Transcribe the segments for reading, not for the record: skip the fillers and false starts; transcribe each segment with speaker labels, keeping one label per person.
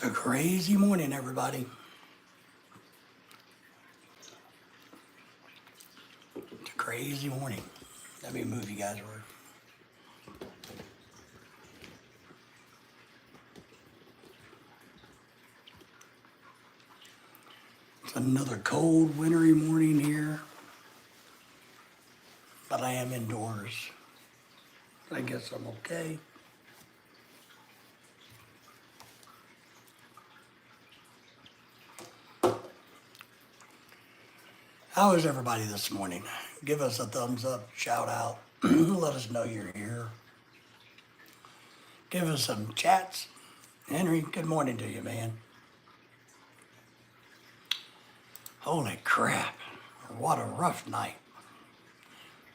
Speaker 1: It's a crazy morning, everybody. It's a crazy morning. Let me move you guys over. It's another cold, wintry morning here, but I am indoors. I guess I'm okay. How is everybody this morning? Give us a thumbs up, shout out, let us know you're here. Give us some chats. Henry, good morning to you, man. Holy crap, what a rough night.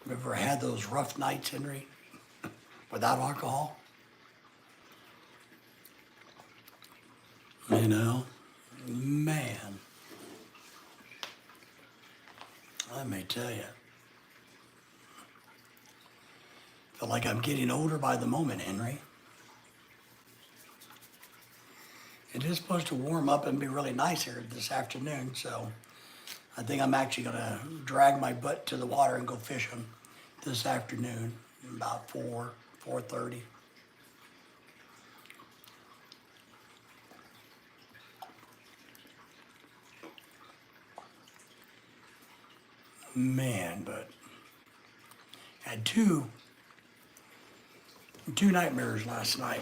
Speaker 1: Have you ever had those rough nights, Henry, without alcohol? You know, man, let me tell you. Feel like I'm getting older by the moment, Henry. It is supposed to warm up and be really nice here this afternoon, so I think I'm actually gonna drag my butt to the water and go fishing this afternoon, about 4:30. Man, but had two nightmares last night.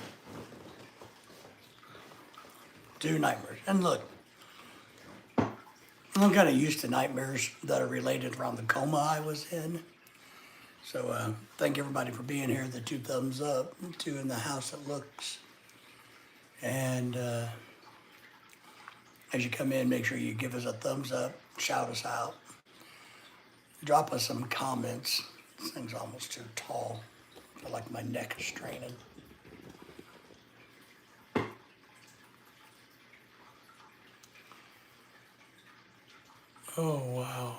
Speaker 1: Two nightmares. And look, I'm kind of used to nightmares that are related around the coma I was in. So thank everybody for being here. The two thumbs up, two in the house that looks. And as you come in, make sure you give us a thumbs up, shout us out, drop us some comments. This thing's almost too tall. I feel like my neck is straining. Oh, wow.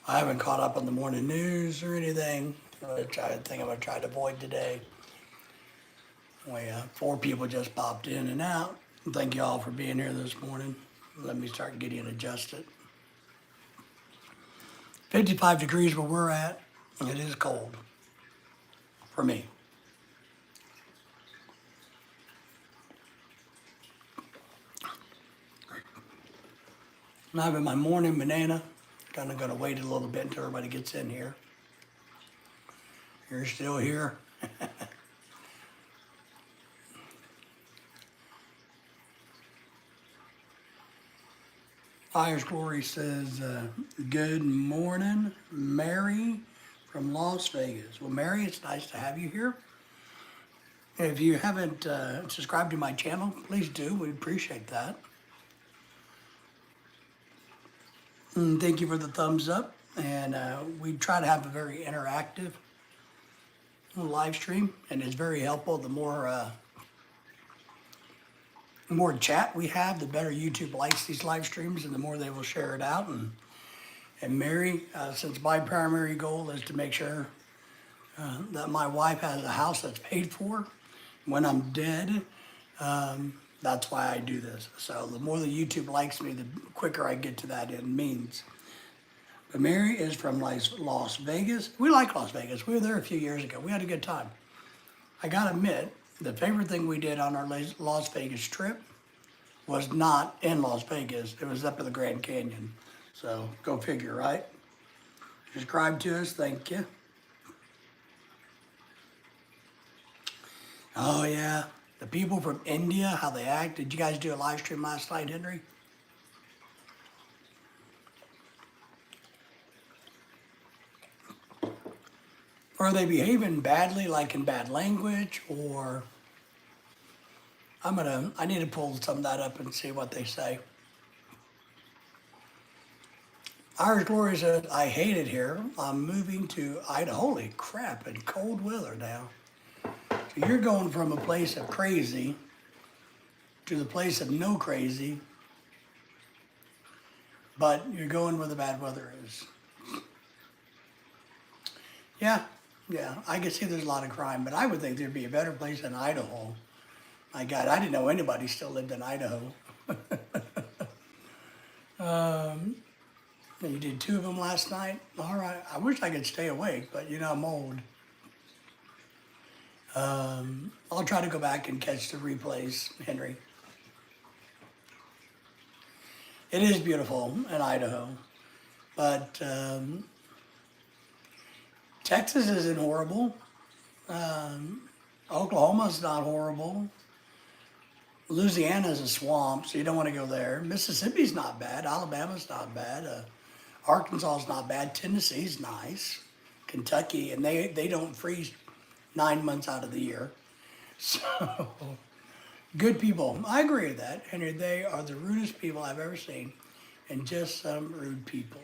Speaker 1: I haven't caught up on the morning news or anything, which I think I'm going to try to avoid today. Four people just popped in and out. Thank you all for being here this morning. Let me start getting adjusted. 55 degrees where we're at. It is cold for me. I'm having my morning banana. Kind of going to wait a little bit until everybody gets in here. You're still here. Fire's Glory says, good morning, Mary from Las Vegas. Well, Mary, it's nice to have you here. If you haven't subscribed to my channel, please do. We appreciate that. And thank you for the thumbs up. And we try to have a very interactive live stream, and it's very helpful. The more chat we have, the better YouTube likes these live streams, and the more they will share it out. And Mary, since my primary goal is to make sure that my wife has a house that's paid for when I'm dead, that's why I do this. So the more the YouTube likes me, the quicker I get to that end means. But Mary is from Las Vegas. We like Las Vegas. We were there a few years ago. We had a good time. I gotta admit, the favorite thing we did on our Las Vegas trip was not in Las Vegas. It was up in the Grand Canyon. So go figure, right? Subscribe to us, thank you. Oh yeah, the people from India, how they act. Did you guys do a live stream last night, Henry? Are they behaving badly, like in bad language, or I need to pull some of that up and see what they say. Irish Glory says, I hate it here. I'm moving to Idaho. Holy crap, in cold weather now. So you're going from a place of crazy to the place of no crazy, but you're going where the bad weather is. Yeah, I can see there's a lot of crime, but I would think there'd be a better place in Idaho My God, I didn't know anybody still lived in Idaho. You did two of them last night? All right. I wish I could stay awake, but you know, I'm old. I'll try to go back and catch the replays, Henry. It is beautiful in Idaho, but Texas isn't horrible. Oklahoma's not horrible. Louisiana's a swamp, so you don't want to go there. Mississippi's not bad. Alabama's not bad. Arkansas's not bad. Tennessee's nice. Kentucky, and they don't freeze 9 months out of the year. So, good people. I agree with that, Henry. They are the rudest people I've ever seen, and just some rude people.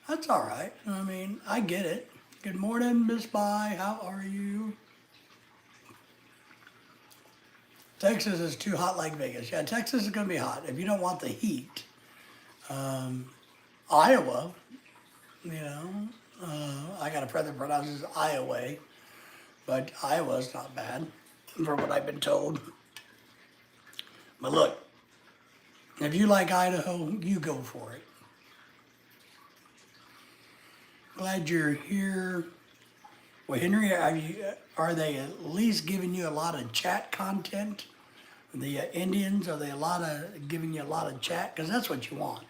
Speaker 1: That's all right. I mean, I get it. Good morning, Miss Bai. How are you? Texas is too hot like Vegas. Yeah, Texas is going to be hot if you don't want the heat. Iowa, you know, I got a friend that pronounces Iowa, but Iowa's not bad, from what I've been told. But look, if you like Idaho, you go for it. Glad you're here. Well, Henry, are they at least giving you a lot of chat content? The Indians, are they giving you a lot of chat? Because that's what you want.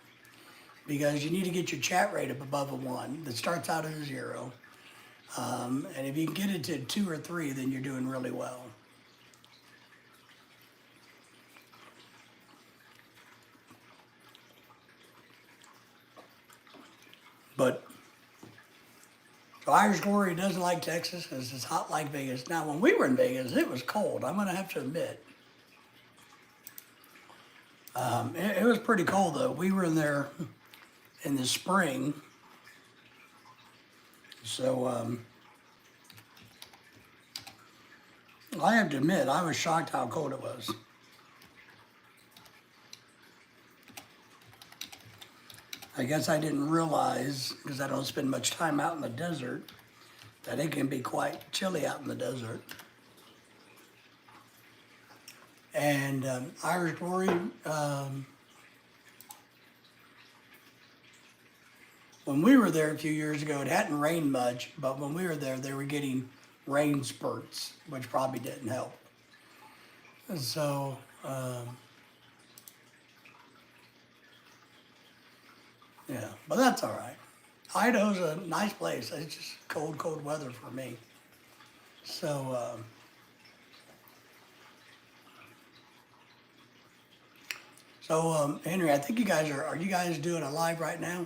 Speaker 1: Because you need to get your chat rate up above a 1 that starts out at a 0. And if you can get it to 2 or 3, then you're doing really well. But so Irish Glory doesn't like Texas because it's hot like Vegas. Now, when we were in Vegas, it was cold. I'm going to have to admit. It was pretty cold, though. We were in there in the spring. So I have to admit, I was shocked how cold it was. I guess I didn't realize, because I don't spend much time out in the desert, that it can be quite chilly out in the desert. And Irish Glory, when we were there a few years ago, it hadn't rained much, but when we were there, they were getting rain spurts, which probably didn't help. And so, yeah, but that's all right. Idaho's a nice place. It's just cold, cold weather for me. So, Henry, I think you guys are you guys doing a live right now?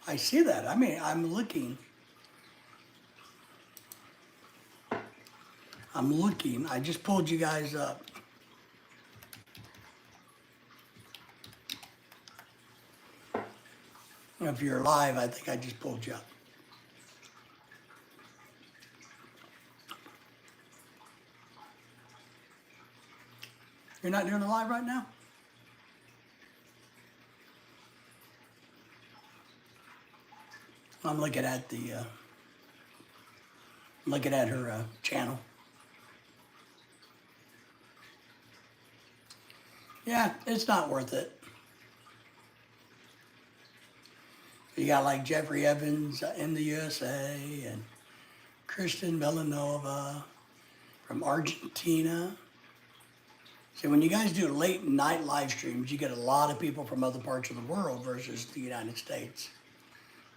Speaker 1: I see that. I mean, I'm looking. I just pulled you guys up. If you're live, I think I just pulled you up. You're not doing a live right now? I'm looking at her channel. Yeah, it's not worth it. You got like Jeffrey Evans in the USA and Kristen Villanova from Argentina. So when you guys do late night live streams, you get a lot of people from other parts of the world versus the United States.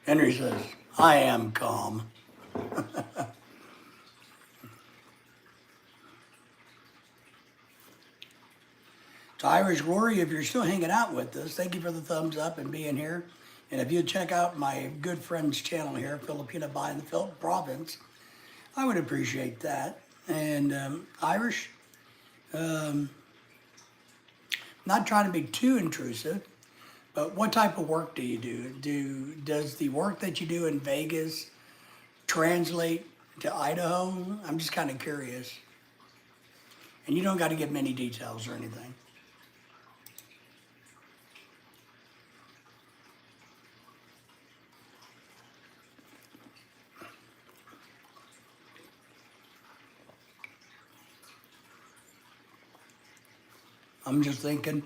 Speaker 1: Henry says, I am calm. To Irish Glory, if you're still hanging out with us, thank you for the thumbs up and being here. And if you check out my good friend's channel here, Filipina Bai in the Philippine Province, I would appreciate that. And Irish, not trying to be too intrusive, but what type of work do you do? Does the work that you do in Vegas translate to Idaho? I'm just kind of curious. And you don't got to give many details or anything. I'm just thinking,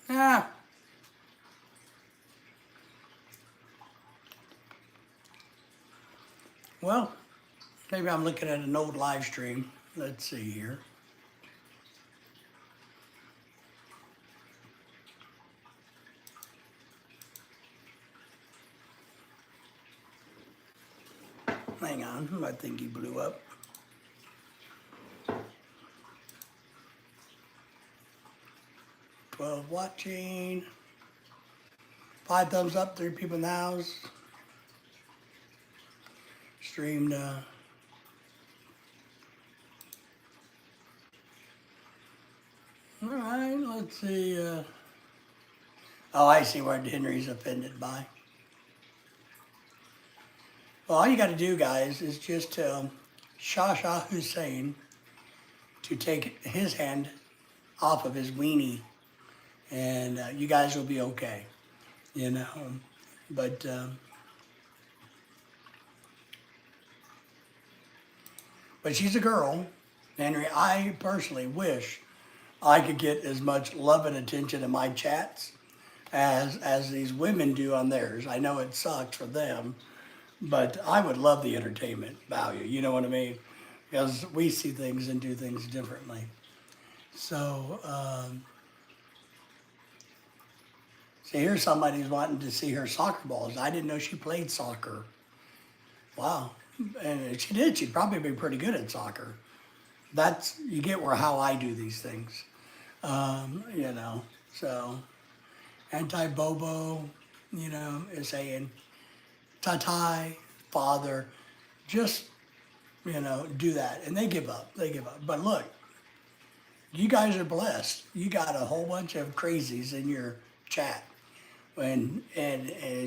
Speaker 1: yeah, well, maybe I'm looking at an old live stream. Let's see here. Hang on, I think he blew up. 12 watching. 5 thumbs up, 3 people in the house. Streamed, all right, let's see. Oh, I see what Henry's offended by. Well, all you got to do, guys, is just tell Shah Hussein to take his hand off of his weenie, and you guys will be okay, you know. But she's a girl, Henry. I personally wish I could get as much love and attention in my chats as these women do on theirs. I know it sucks for them, but I would love the entertainment value. You know what I mean? Because we see things and do things differently. So, see, here's somebody who's wanting to see her soccer balls. I didn't know she played soccer. Wow. And if she did, she'd probably be pretty good at soccer. That's, you get where how I do these things. You know, so anti-Bobo, you know, is saying, Tatai, father, just, you know, do that. And they give up. They give up. But look, you guys are blessed. You got a whole bunch of crazies in your chat. And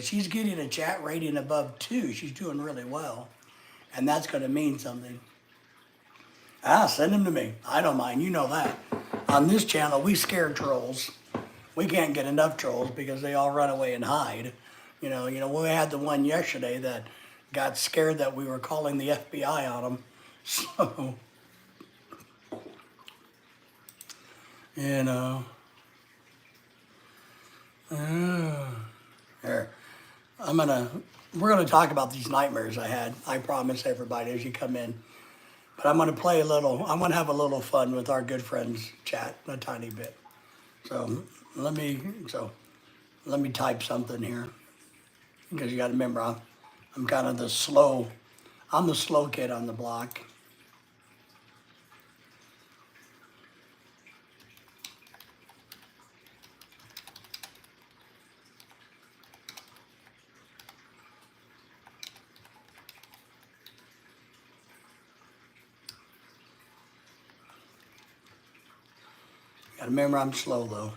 Speaker 1: she's getting a chat rating above 2. She's doing really well. And that's going to mean something. Send them to me. I don't mind. You know that. On this channel, we scare trolls. We can't get enough trolls because they all run away and hide. You know, we had the one yesterday that got scared that we were calling the FBI on them. So, you know. Here, we're gonna talk about these nightmares I had. I promise everybody as you come in. But I'm gonna have a little fun with our good friends chat a tiny bit. So let me type something here. Because you gotta remember, I'm kind of I'm the slow kid on the block. Gotta remember I'm slow though.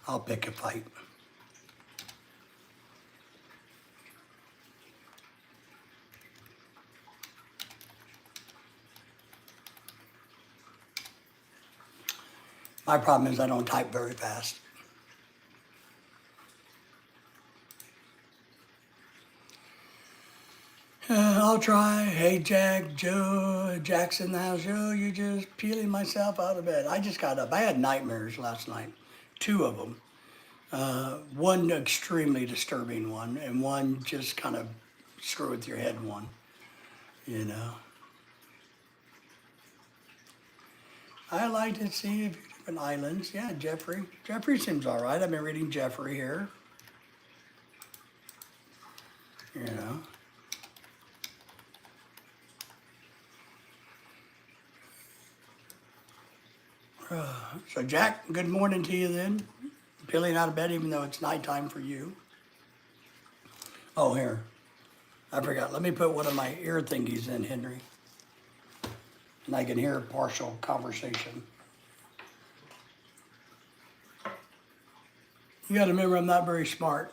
Speaker 1: I'll pick a fight. My problem is I don't type very fast. I'll try. Hey, Joe, Jackson, the house. Joe, you're just peeling myself out of bed. I just got up. I had nightmares last night, 2 of them. One extremely disturbing one, and one just kind of screw with your head one, you know. I like to see a few different islands. Yeah, Jeffrey. Jeffrey seems all right. I've been reading Jeffrey here. You know. So Jack, good morning to you then. Peeling out of bed even though it's nighttime for you. Oh, here. I forgot. Let me put one of my ear thingies in, Henry. And I can hear partial conversation. You gotta remember I'm not very smart.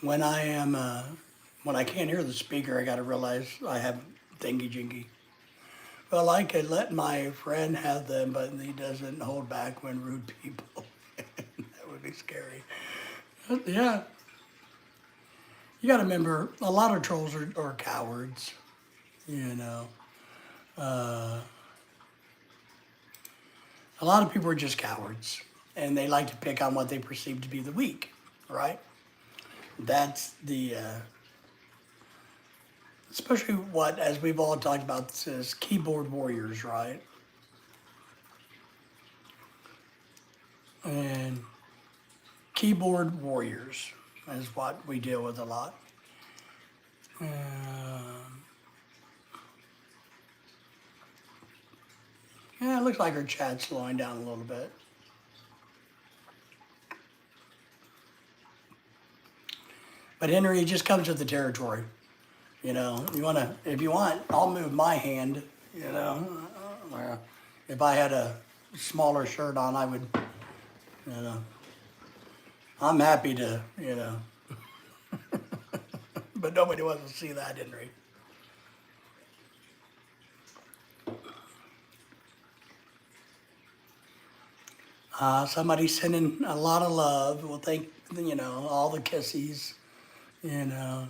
Speaker 1: When I can't hear the speaker, I gotta realize I have thingy jingy. Well, I could let my friend have them, but he doesn't hold back when rude people. would be scary. Yeah, you got to remember, a lot of trolls are cowards. You know, a lot of people are just cowards, and they like to pick on what they perceive to be the weak, right? That's the especially what, as we've all talked about, this is keyboard warriors, right? And keyboard warriors is what we deal with a lot. Yeah, it looks like our chat's slowing down a little bit. But Henry, it just comes with the territory. You know, if you want, I'll move my hand, you know. Where if I had a smaller shirt on, I would, you know, I'm happy to, you know. But nobody wants to see that, Henry. Somebody's sending a lot of love. Well, thank, you know, all the kissies, you know,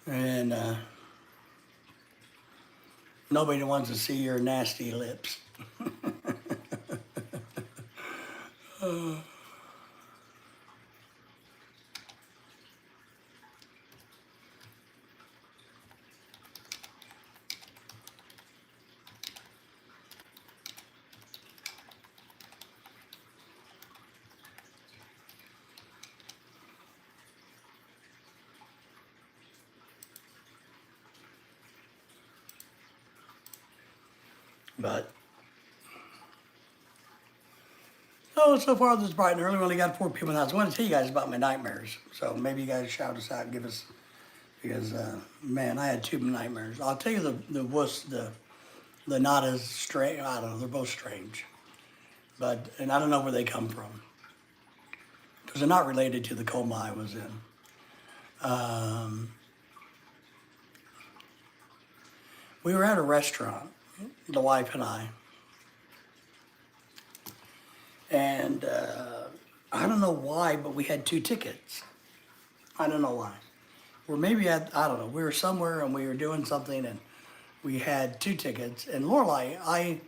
Speaker 1: and nobody wants to see your nasty lips. But oh, so far this is bright and early. We only got 4 people in the house. I want to tell you guys about my nightmares. So maybe you guys shout us out and give us, because man, I had 2 nightmares. I'll tell you the not as strange. I don't know. They're both strange, and I don't know where they come from because they're not related to the coma I was in. We were at a restaurant, the wife and I, and I don't know why, but we had 2 tickets. I don't know why. Or maybe I don't know. We were somewhere and we were doing something and we had 2 tickets. And Lorelai,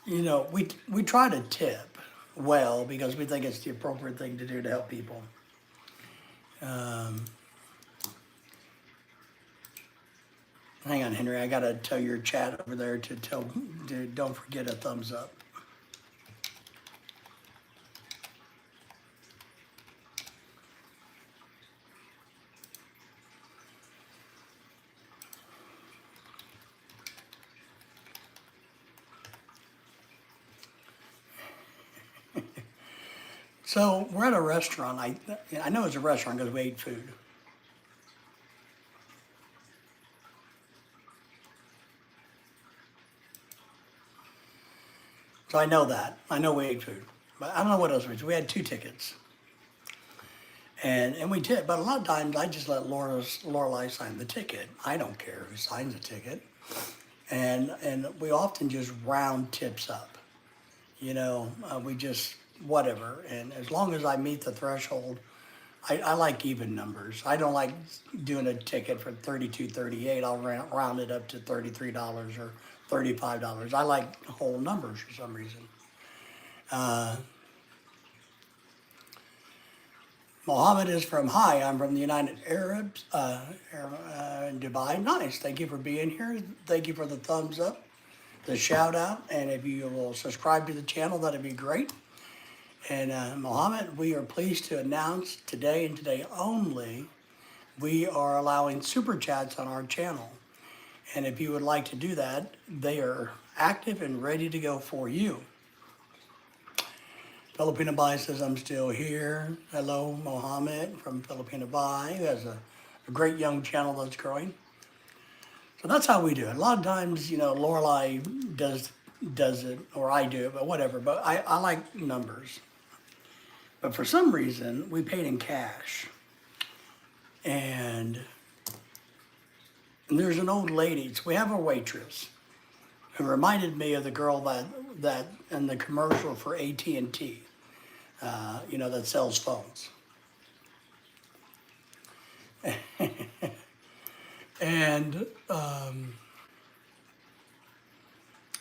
Speaker 1: you know, we try to tip well because we think it's the appropriate thing to do to help people. Hang on, Henry. I gotta tell your chat over there to don't forget a thumbs up. So we're at a restaurant. I know it's a restaurant because we ate food. So I know that. I know we ate food. But I don't know what else we did. We had 2 tickets. And we did. But a lot of times I just let Lorelai sign the ticket. I don't care who signs the ticket. And we often just round tips up. You know, we just, whatever. And as long as I meet the threshold, I like even numbers. I don't like doing a ticket for $32.38. I'll round it up to $33 or $35. I like whole numbers for some reason. Mohammed is from, hi, I'm from the United Arabs, in Dubai. Nice, thank you for being here. Thank you for the thumbs up, the shout out, and if you will subscribe to the channel, that'd be great. And Mohammed, we are pleased to announce today and today only, we are allowing super chats on our channel. And if you would like to do that, they are active and ready to go for you. Filipino Bai says, I'm still here. Hello, Mohammed from Filipino Bai, who has a great young channel that's growing. So that's how we do it. A lot of times, you know, Lorelai does it, or I do it, but whatever. But I like numbers. But for some reason, we paid in cash. And there's an old lady, so we have a waitress, who reminded me of the girl that in the commercial for AT&T. that sells phones. And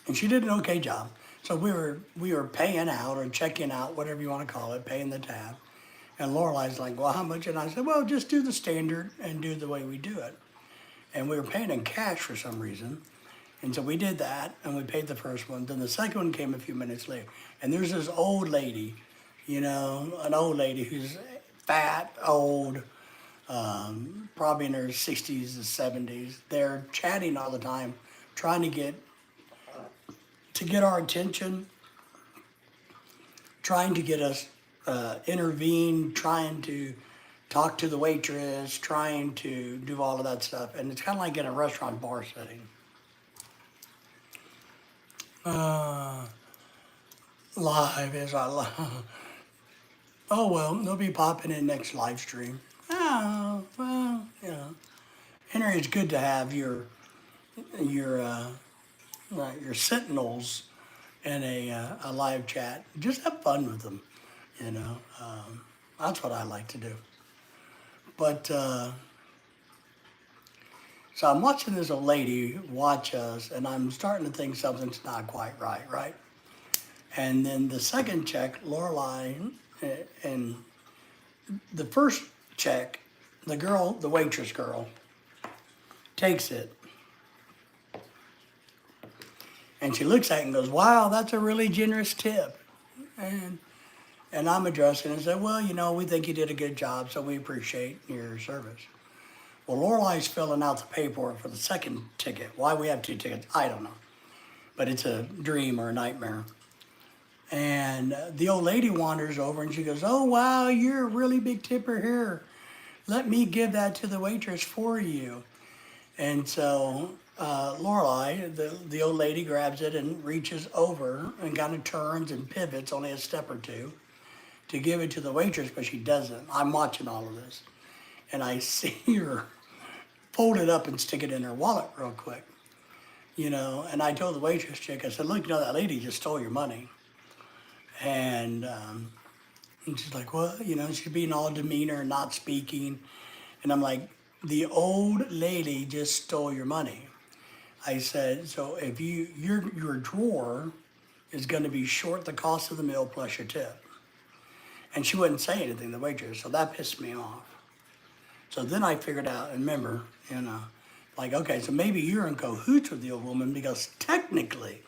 Speaker 1: and she did an okay job. So we were paying out or checking out, whatever you want to call it, paying the tab. And Lorelai's like, well, how much? And I said, well, just do the standard and do the way we do it. And we were paying in cash for some reason. And so we did that and we paid the first one. Then the second one came a few minutes later. And there's this old lady, an old lady who's fat, old, probably in her 60s or 70s. They're chatting all the time, trying to get our attention, trying to get us intervene, trying to talk to the waitress, trying to do all of that stuff. And it's kind of like in a restaurant bar setting. Live as I love. Oh well, they'll be popping in next live stream. Oh well, Henry, it's good to have your your sentinels in a live chat. Just have fun with them, you know. That's what I like to do. But so I'm watching this old lady watch us, and I'm starting to think something's not quite right, right? And then the second check, Lorelai, and the first check, the waitress girl, takes it. And she looks at it and goes, wow, that's a really generous tip. And I'm addressing it and said, well, we think you did a good job, so we appreciate your service. Well, Lorelai's filling out the paperwork for the second ticket. Why we have two tickets, I don't know. But it's a dream or a nightmare. And the old lady wanders over and she goes, oh, wow, you're a really big tipper here. Let me give that to the waitress for you. And so Lorelai, the old lady, grabs it and reaches over and kind of turns and pivots only a step or two to give it to the waitress, but she doesn't. I'm watching all of this. And I see her fold it up and stick it in her wallet real quick. And I told the waitress chick, I said, look, that lady just stole your money. And she's like, what? She's being all demeanor and not speaking. And I'm like, the old lady just stole your money. I said, so if your drawer is going to be short the cost of the meal plus your tip. And she wouldn't say anything, the waitress, so that pissed me off. So then I figured out, and remember, like, okay, so maybe you're in cahoots with the old woman because technically,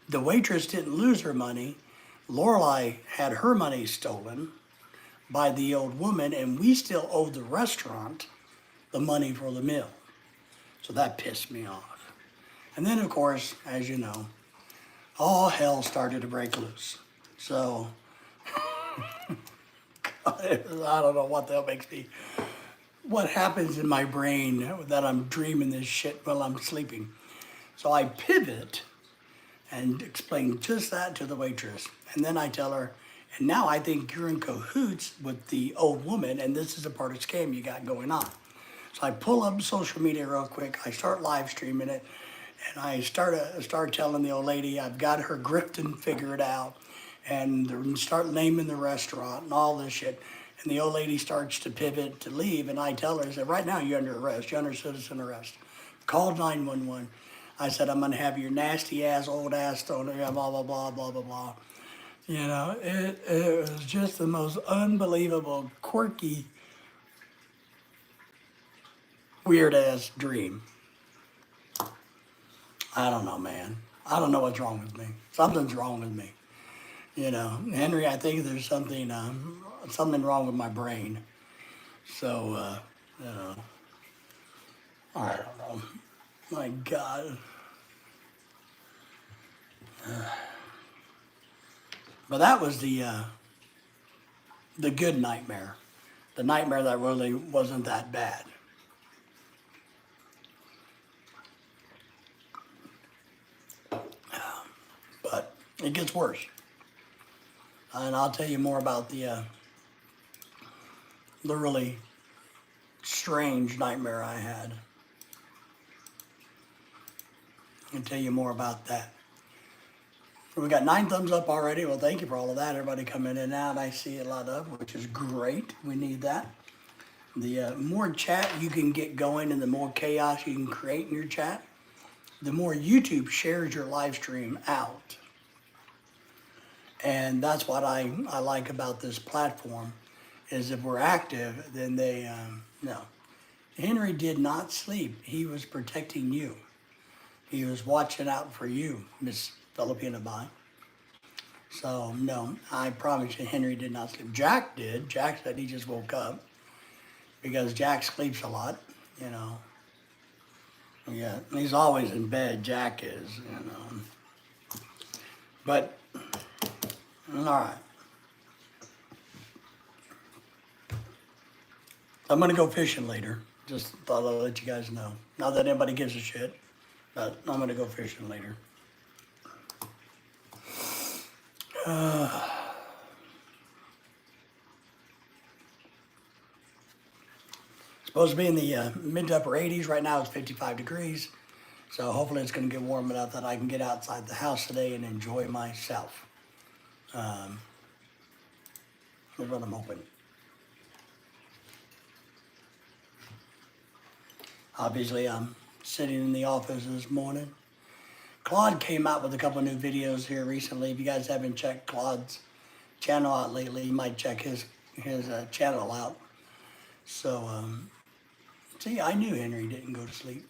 Speaker 1: the waitress didn't lose her money. Lorelai had her money stolen by the old woman, and we still owed the restaurant the money for the meal. So that pissed me off. And then, of course, as you know, all hell started to break loose. So, I don't know what the hell makes me, what happens in my brain that I'm dreaming this shit while I'm sleeping. So I pivot and explain just that to the waitress. And then I tell her, and now I think you're in cahoots with the old woman, and this is a part of scam you got going on. So I pull up social media real quick. I start live streaming it, and I start telling the old lady I've got her grifting figured out, and start naming the restaurant and all this shit. And the old lady starts to pivot to leave, and I tell her, I said, right now you're under arrest. You're under citizen arrest. Called 911. I said, I'm going to have your nasty ass, old ass thrown in, blah, blah, blah, blah, blah, blah. It was just the most unbelievable, quirky, weird ass dream. I don't know, man. I don't know what's wrong with me. Something's wrong with me. Henry, I think there's something wrong with my brain. So, I don't know. My God. But that was the good nightmare. The nightmare that really wasn't that bad. But it gets worse. And I'll tell you more about the really strange nightmare I had. I'll tell you more about that. We got 9 thumbs up already. Well, thank you for all of that. Everybody coming in and out. I see a lot of, which is great. We need that. The more chat you can get going and the more chaos you can create in your chat, the more YouTube shares your live stream out. And that's what I like about this platform, is if we're active, then they, no. Henry did not sleep. He was protecting you. He was watching out for you, Miss Filipina Bai. So, no, I promise you, Henry did not sleep. Jack did. Jack said he just woke up because Jack sleeps a lot, you know. Yeah, he's always in bed, Jack is, you know. But, all right. I'm going to go fishing later. Just thought I'd let you guys know. Not that anybody gives a shit, but I'm going to go fishing later. Supposed to be in the mid to upper 80s. Right now it's 55 degrees. So hopefully it's going to get warm enough that I can get outside the house today and enjoy myself. That's what I'm hoping. Obviously, I'm sitting in the office this morning. Claude came out with a couple of new videos here recently. If you guys haven't checked Claude's channel out lately, you might check his channel out. So, see, I knew Henry didn't go to sleep.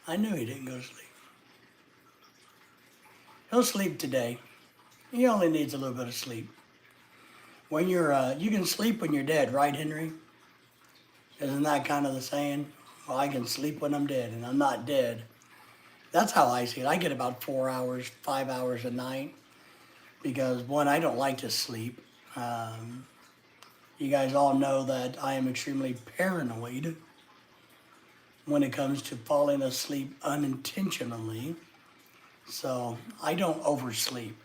Speaker 1: I knew he didn't go to sleep. He'll sleep today. He only needs a little bit of sleep. When you're, you can sleep when you're dead, right, Henry? Isn't that kind of the saying? Well, I can sleep when I'm dead, and I'm not dead. That's how I see it. I get about 4 hours, 5 hours a night, because one, I don't like to sleep. You guys all know that I am extremely paranoid when it comes to falling asleep unintentionally. So I don't oversleep.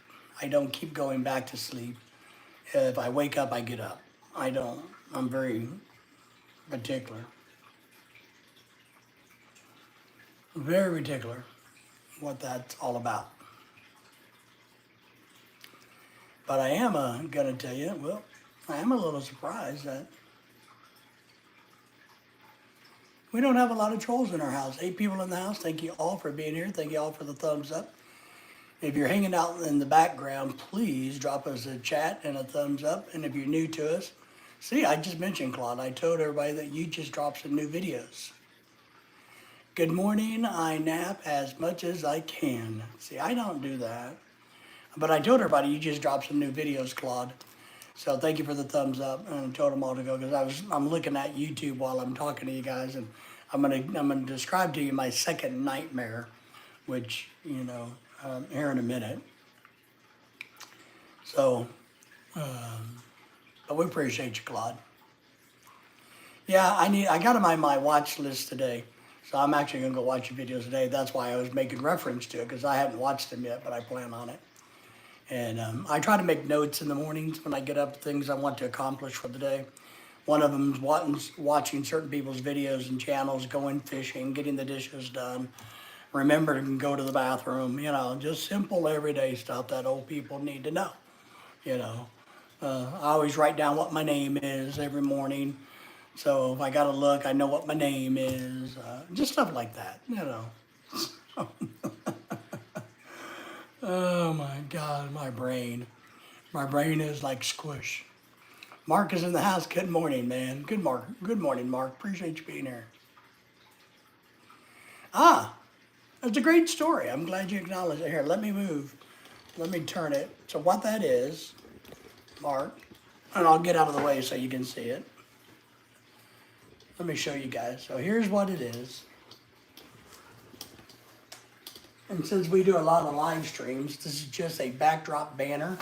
Speaker 1: I don't keep going back to sleep. If I wake up, I get up. I don't. I'm very particular. Very particular what that's all about. But I am going to tell you, well, I am a little surprised that we don't have a lot of trolls in our house. 8 people in the house. Thank you all for being here. Thank you all for the thumbs up. If you're hanging out in the background, please drop us a chat and a thumbs up. And if you're new to us, see, I just mentioned Claude. I told everybody that you just dropped some new videos. Good morning. I nap as much as I can. See, I don't do that. But I told everybody you just dropped some new videos, Claude. So thank you for the thumbs up, and I told them all to go because I'm looking at YouTube while I'm talking to you guys, and I'm gonna describe to you my second nightmare, which here in a minute. So, but we appreciate you, Claude. Yeah, I got them on my watch list today, so I'm actually gonna go watch your videos today. That's why I was making reference to it because I haven't watched them yet, but I plan on it. And I try to make notes in the mornings when I get up, things I want to accomplish for the day. One of them is watching certain people's videos and channels, going fishing, getting the dishes done, remember to go to the bathroom, just simple everyday stuff that old people need to know. I always write down what my name is every morning. So if I got to look, I know what my name is, just stuff like that, Oh my God, my brain. My brain is like squish. Mark is in the house. Good morning, man. Good morning, Mark. Appreciate you being here. That's a great story. I'm glad you acknowledged it. Here, let me move. Let me turn it. So what that is, Mark, and I'll get out of the way so you can see it. Let me show you guys. So here's what it is. And since we do a lot of live streams, this is just a backdrop banner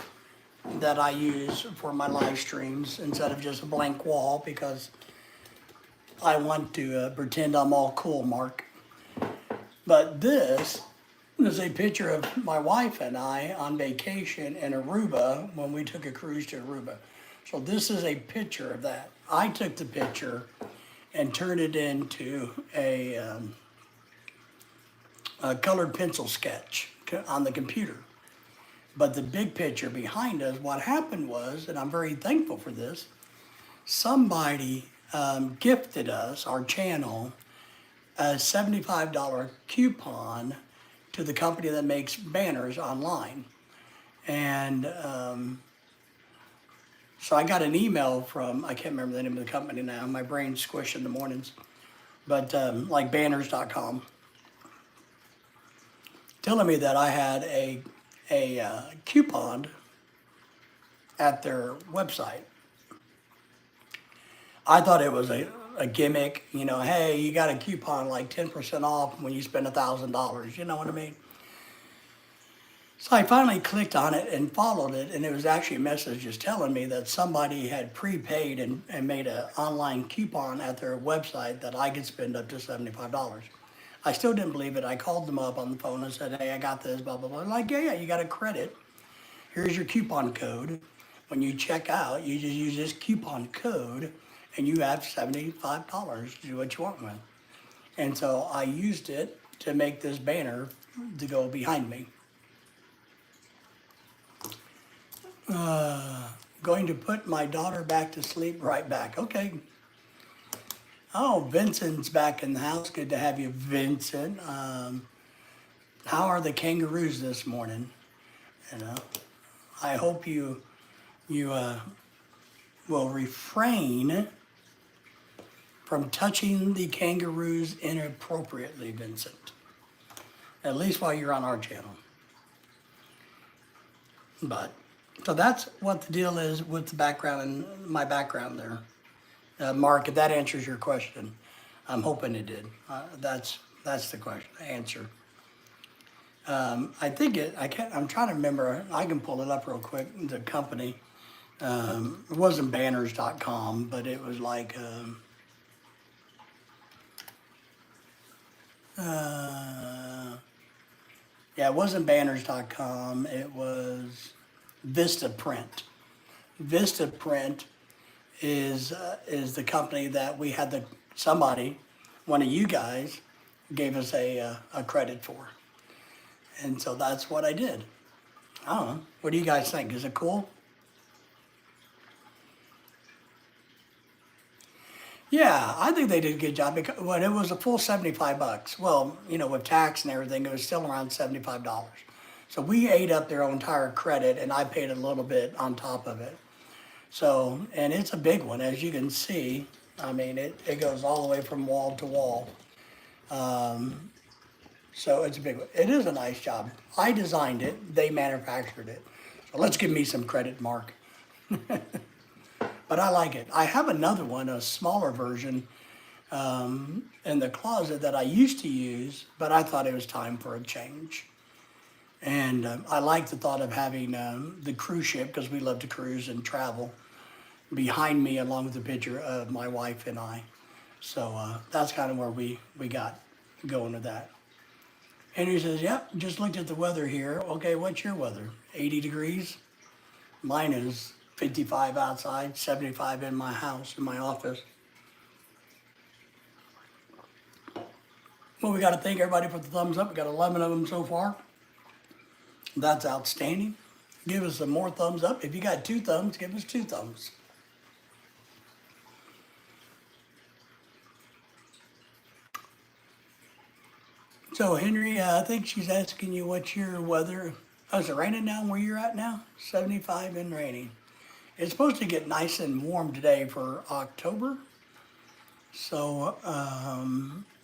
Speaker 1: that I use for my live streams instead of just a blank wall because I want to pretend I'm all cool, Mark. But this is a picture of my wife and I on vacation in Aruba when we took a cruise to Aruba. So this is a picture of that. I took the picture and turned it into a colored pencil sketch. on the computer. But the big picture behind us, what happened was, and I'm very thankful for this, somebody gifted us, our channel, a $75 coupon to the company that makes banners online. And so I got an email from, I can't remember the name of the company now, my brain's squished in the mornings, but like banners.com, telling me that I had a coupon at their website. I thought it was a gimmick, you know, hey, you got a coupon like 10% off when you spend $1,000, you know what I mean? So I finally clicked on it and followed it, and it was actually a message just telling me that somebody had prepaid and made an online coupon at their website that I could spend up to $75. I still didn't believe it. I called them up on the phone and said, hey, I got this, blah, blah, blah. They're like, yeah, you got a credit. Here's your coupon code. When you check out, you just use this coupon code and you have $75 to do what you want with. And so I used it to make this banner to go behind me. Going to put my daughter back to sleep right back. Okay. Oh, Vincent's back in the house. Good to have you, Vincent. How are the kangaroos this morning? You know, I hope you will refrain from touching the kangaroos inappropriately, Vincent. At least while you're on our channel. But, so that's what the deal is with the background and my background there. Mark, if that answers your question, I'm hoping it did. That's the question, answer. I think I'm trying to remember, I can pull it up real quick, the company. It wasn't banners.com, but it was like, yeah, it wasn't banners.com, it was Vistaprint. Vistaprint is the company that we had somebody, one of you guys, gave us a credit for. And so that's what I did. I don't know. What do you guys think? Is it cool? Yeah, I think they did a good job because when it was a full $75. Well, you know, with tax and everything, it was still around $75. So we ate up their entire credit, and I paid a little bit on top of it. So, and it's a big one, as you can see. I mean, it goes all the way from wall to wall. So it's a big one. It is a nice job. I designed it, they manufactured it. So let's give me some credit, Mark. But I like it. I have another one, a smaller version, in the closet that I used to use, but I thought it was time for a change. And I like the thought of having the cruise ship, because we love to cruise and travel, behind me along with the picture of my wife and I. So that's kind of where we got going with that. Henry says, yep, just looked at the weather here. Okay, what's your weather? 80 degrees? Mine is 55 outside, 75 in my house, in my office. Well, we got to thank everybody for the thumbs up. We got 11 of them so far. That's outstanding. Give us some more thumbs up. If you got 2 thumbs, give us 2 thumbs. So, Henry, I think she's asking you what's your weather. Oh, is it raining down where you're at now? 75 and raining. It's supposed to get nice and warm today for October. So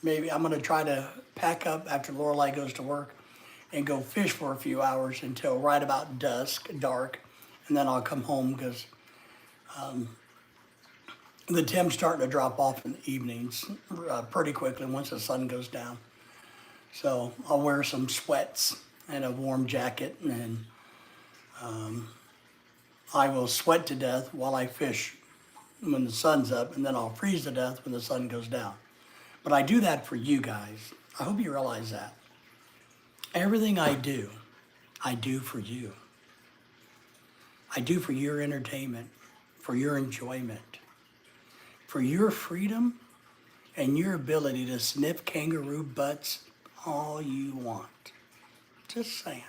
Speaker 1: maybe I'm going to try to pack up after Lorelai goes to work and go fish for a few hours until right about dark. And then I'll come home because the temp's starting to drop off in the evenings pretty quickly once the sun goes down. So I'll wear some sweats and a warm jacket, and I will sweat to death while I fish when the sun's up, and then I'll freeze to death when the sun goes down. But I do that for you guys. I hope you realize that. Everything I do for you. I do for your entertainment, for your enjoyment, for your freedom and your ability to sniff kangaroo butts all you want. Just saying.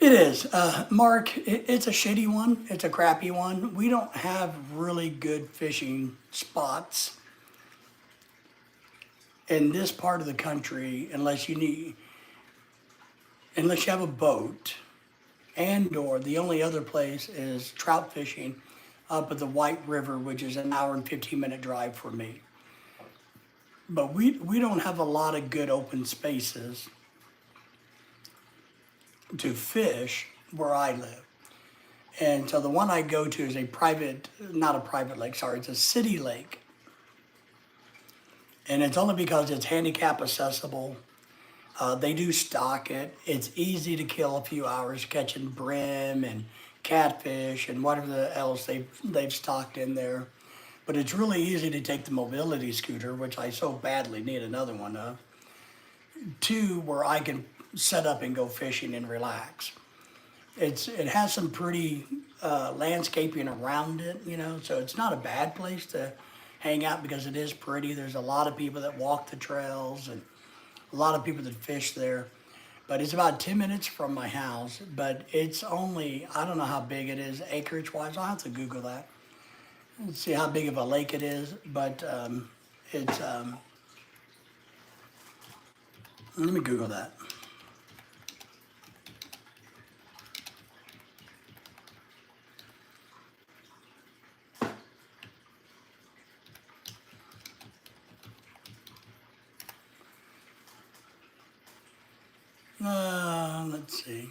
Speaker 1: It is. Mark, it's a shitty one. It's a crappy one. We don't have really good fishing spots in this part of the country unless you have a boat, and or the only other place is trout fishing up at the White River, which is an hour and 15-minute drive for me. But we don't have a lot of good open spaces to fish where I live. And so the one I go to is not a private lake, sorry, it's a city lake. And it's only because it's handicap accessible. They do stock it. It's easy to kill a few hours catching brim and catfish and whatever else they've stocked in there. But it's really easy to take the mobility scooter, which I so badly need another one of, to where I can set up and go fishing and relax. It has some pretty landscaping around it, so it's not a bad place to hang out because it is pretty. There's a lot of people that walk the trails and a lot of people that fish there. But it's about 10 minutes from my house, but it's only, I don't know how big it is acreage wise. I'll have to Google that and see how big of a lake it is. But it's, let me Google that. Let's see.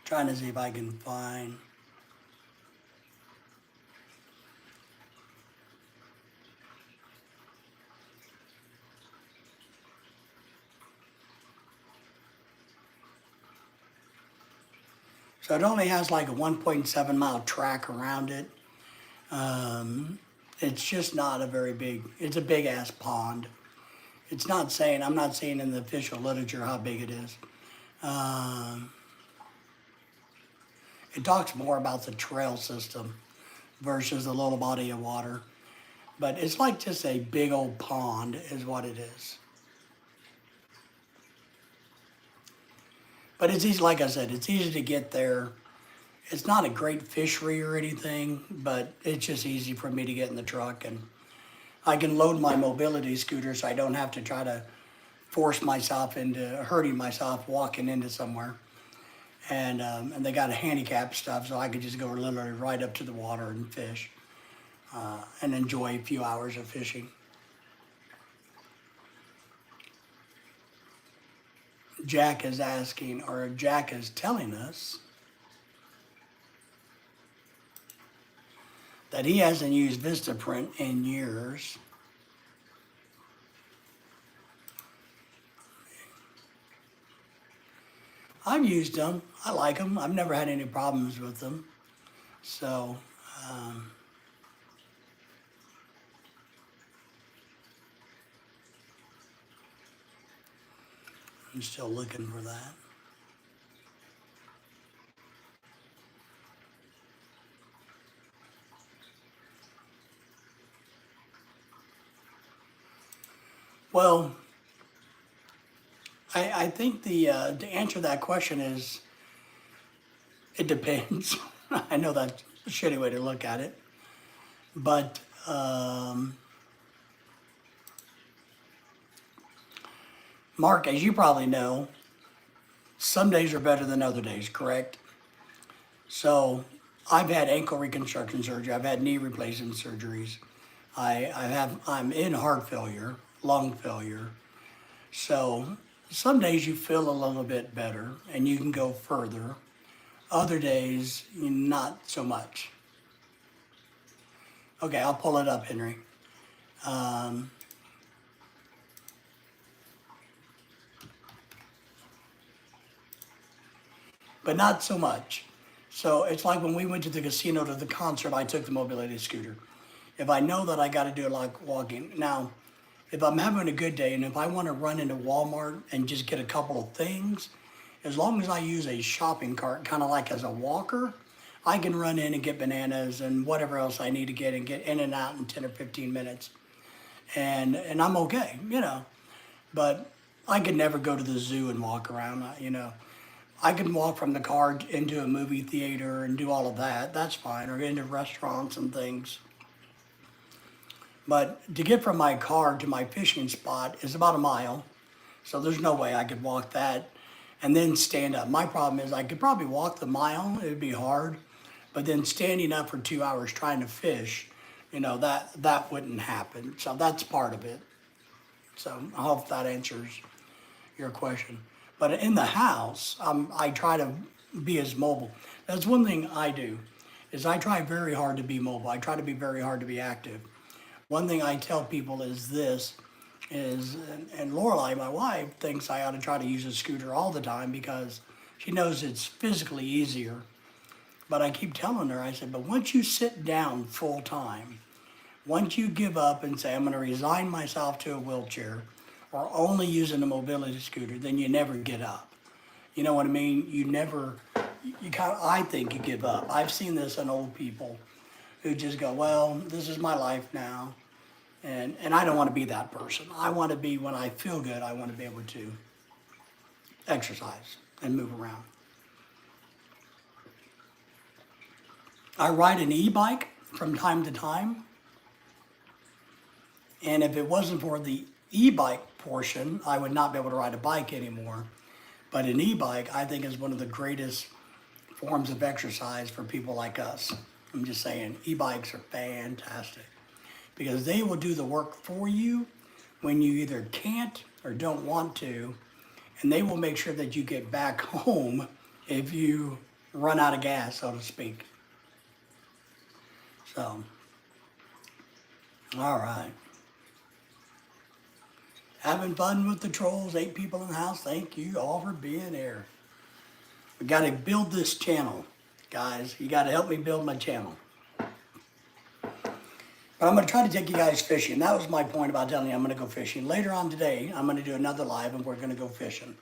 Speaker 1: Trying to see if I can find. So it only has like a 1.7 mile track around it. It's just not a very big, it's a big ass pond. I'm not saying in the official literature how big it is. It talks more about the trail system versus a little body of water. But it's like just a big old pond is what it is. But it's easy, like I said, it's easy to get there. It's not a great fishery or anything, but it's just easy for me to get in the truck and I can load my mobility scooter so I don't have to try to force myself into hurting myself walking into somewhere. And they got a handicap stuff, so I could just go literally right up to the water and fish and enjoy a few hours of fishing. Jack is telling us that he hasn't used Vistaprint in years. I've used them. I like them. I've never had any problems with them. So, I'm still looking for that. Well, I think to answer that question is, it depends. I know that's a shitty way to look at it, but Mark, as you probably know, some days are better than other days, correct? So I've had ankle reconstruction surgery. I've had knee replacement surgeries. I'm in heart failure, lung failure. So some days you feel a little bit better and you can go further. Other days, not so much. Okay, I'll pull it up, Henry. But not so much. So it's like when we went to the casino to the concert, I took the mobility scooter. If I know that I got to do it like walking. Now, if I'm having a good day and if I want to run into Walmart and just get a couple of things, as long as I use a shopping cart, kind of like as a walker, I can run in and get bananas and whatever else I need to get and get in and out in 10 or 15 minutes. And I'm okay, you know. But I could never go to the zoo and walk around, you know. I can walk from the car into a movie theater and do all of that. That's fine, or into restaurants and things. But to get from my car to my fishing spot is about a mile. So there's no way I could walk that and then stand up. My problem is I could probably walk the mile, it'd be hard. But then standing up for 2 hours trying to fish, you know, that wouldn't happen. So that's part of it. So I hope that answers your question. But in the house, I try to be as mobile. That's one thing I do, is I try very hard to be mobile. I try to be very hard to be active. One thing I tell people is this, and Lorelai, my wife, thinks I ought to try to use a scooter all the time because she knows it's physically easier. But I keep telling her, I said, but once you sit down full time, once you give up and say, I'm going to resign myself to a wheelchair or only using a mobility scooter, then you never get up. You know what I mean? You never, you kind of, I think you give up. I've seen this in old people who just go, well, this is my life now. And I don't want to be that person. I want to be, when I feel good, I want to be able to exercise and move around. I ride an e-bike from time to time. And if it wasn't for the e-bike portion, I would not be able to ride a bike anymore. But an e-bike, I think, is one of the greatest forms of exercise for people like us. I'm just saying, e-bikes are fantastic because they will do the work for you when you either can't or don't want to, and they will make sure that you get back home if you run out of gas, so to speak. So, all right. Having fun with the trolls, 8 people in the house. Thank you all for being here. We got to build this channel, guys. You got to help me build my channel. But I'm going to try to take you guys fishing. That was my point about telling you I'm going to go fishing. Later on today, I'm going to do another live and we're going to go fishing.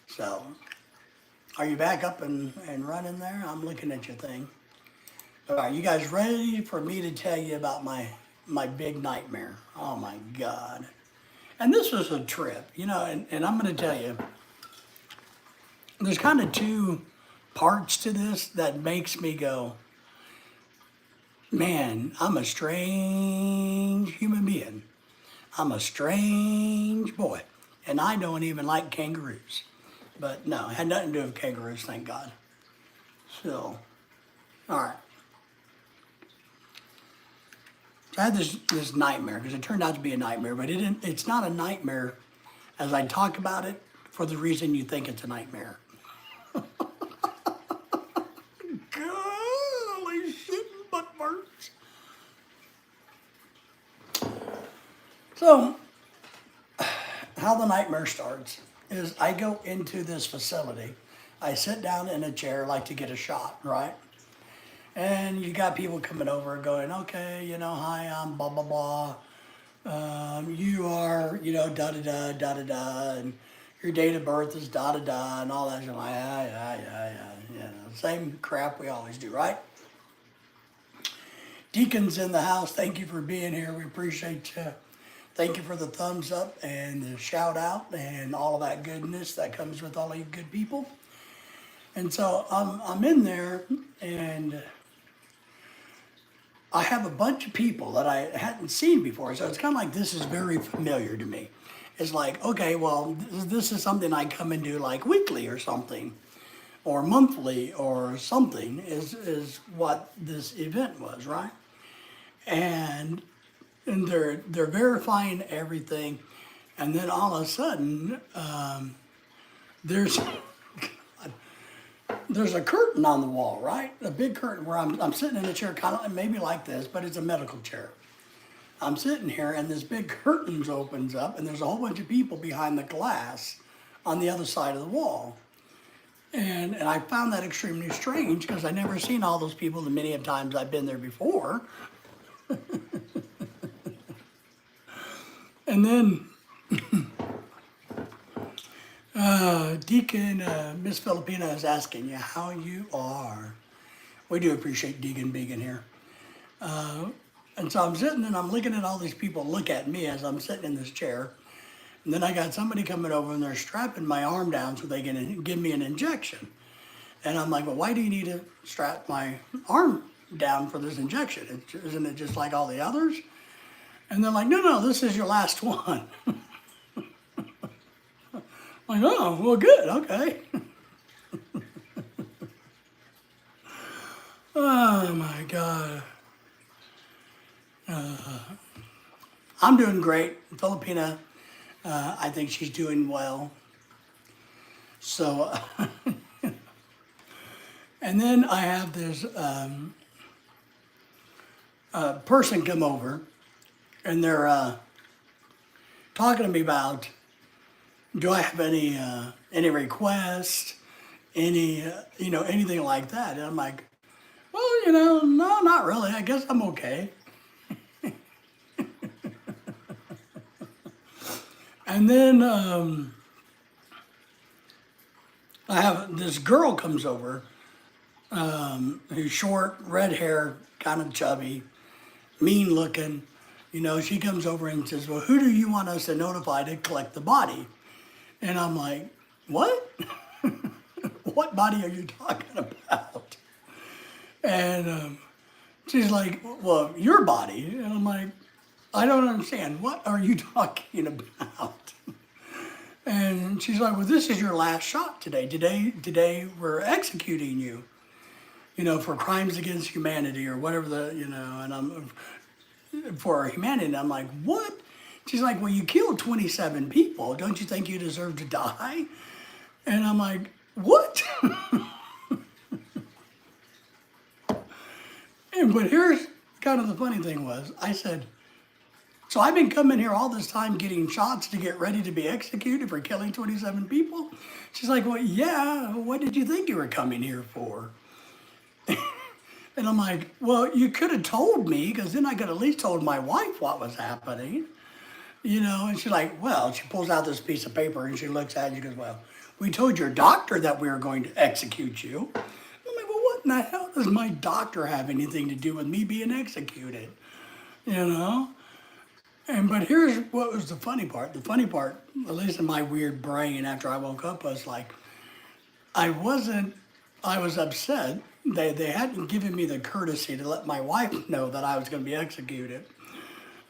Speaker 1: So, are you back up and running there? I'm looking at your thing. All right, you guys ready for me to tell you about my big nightmare? Oh my God. And this was a trip, you know, and I'm going to tell you, there's kind of 2 parts to this that makes me go, man, I'm a strange human being. I'm a strange boy. And I don't even like kangaroos. But no, it had nothing to do with kangaroos, thank God. So, all right. So I had this nightmare, because it turned out to be a nightmare, but it's not a nightmare as I talk about it for the reason you think it's a nightmare. Golly shit, butt burns. So, how the nightmare starts is I go into this facility. I sit down in a chair like to get a shot, right? And you got people coming over going, okay, you know, hi, I'm blah, blah, blah. You are, you know, da-da-da, da-da-da, and your date of birth is da-da-da, and all that. And I'm like, yeah. You know, same crap we always do, right? Deacons in the house, thank you for being here. We appreciate you. Thank you for the thumbs up and the shout out and all of that goodness that comes with all of you good people. And so I'm in there, and I have a bunch of people that I hadn't seen before. So it's kind of like this is very familiar to me. It's like, okay, well, this is something I come and do like weekly or something, or monthly or something is what this event was, right? And they're verifying everything, and then all of a sudden, there's a curtain on the wall, right? A big curtain where I'm sitting in a chair, kind of maybe like this, but it's a medical chair. I'm sitting here, and this big curtain opens up, and there's a whole bunch of people behind the glass on the other side of the wall. And I found that extremely strange because I've never seen all those people the many of times I've been there before. And then Deacon, Miss Filipina is asking you how you are. We do appreciate Deacon being here. And so I'm sitting and I'm looking at all these people look at me as I'm sitting in this chair. And then I got somebody coming over and they're strapping my arm down so they can give me an injection. And I'm like, well, why do you need to strap my arm down for this injection? Isn't it just like all the others? And they're like, no, no, this is your last one. I'm like, oh, well, good, okay. Oh my God. I'm doing great. Filipina, I think she's doing well. So, and then I have this person come over and they're talking to me about, do I have any requests, anything like that? And I'm like, well, no, not really. I guess I'm okay. And then I have this girl comes over, who's short, red hair, kind of chubby, mean looking. She comes over and says, well, who do you want us to notify to collect the body? And I'm like, what? What body are you talking about? And she's like, well, your body. And I'm like, I don't understand. What are you talking about? And she's like, well, this is your last shot today. Today we're executing you, for crimes against humanity or whatever and I'm for humanity. And I'm like, what? She's like, well, you killed 27 people. Don't you think you deserve to die? And I'm like, what? But here's kind of the funny thing was, I said, so I've been coming here all this time getting shots to get ready to be executed for killing 27 people? She's like, well, yeah, what did you think you were coming here for? And I'm like, well, you could have told me, because then I could have at least told my wife what was happening. And she's like, well, she pulls out this piece of paper and she looks at it and she goes, well, we told your doctor that we were going to execute you. I'm like, well, what in the hell does my doctor have anything to do with me being executed? But here's what was the funny part. The funny part, at least in my weird brain after I woke up, was like, I was upset. They hadn't given me the courtesy to let my wife know that I was going to be executed.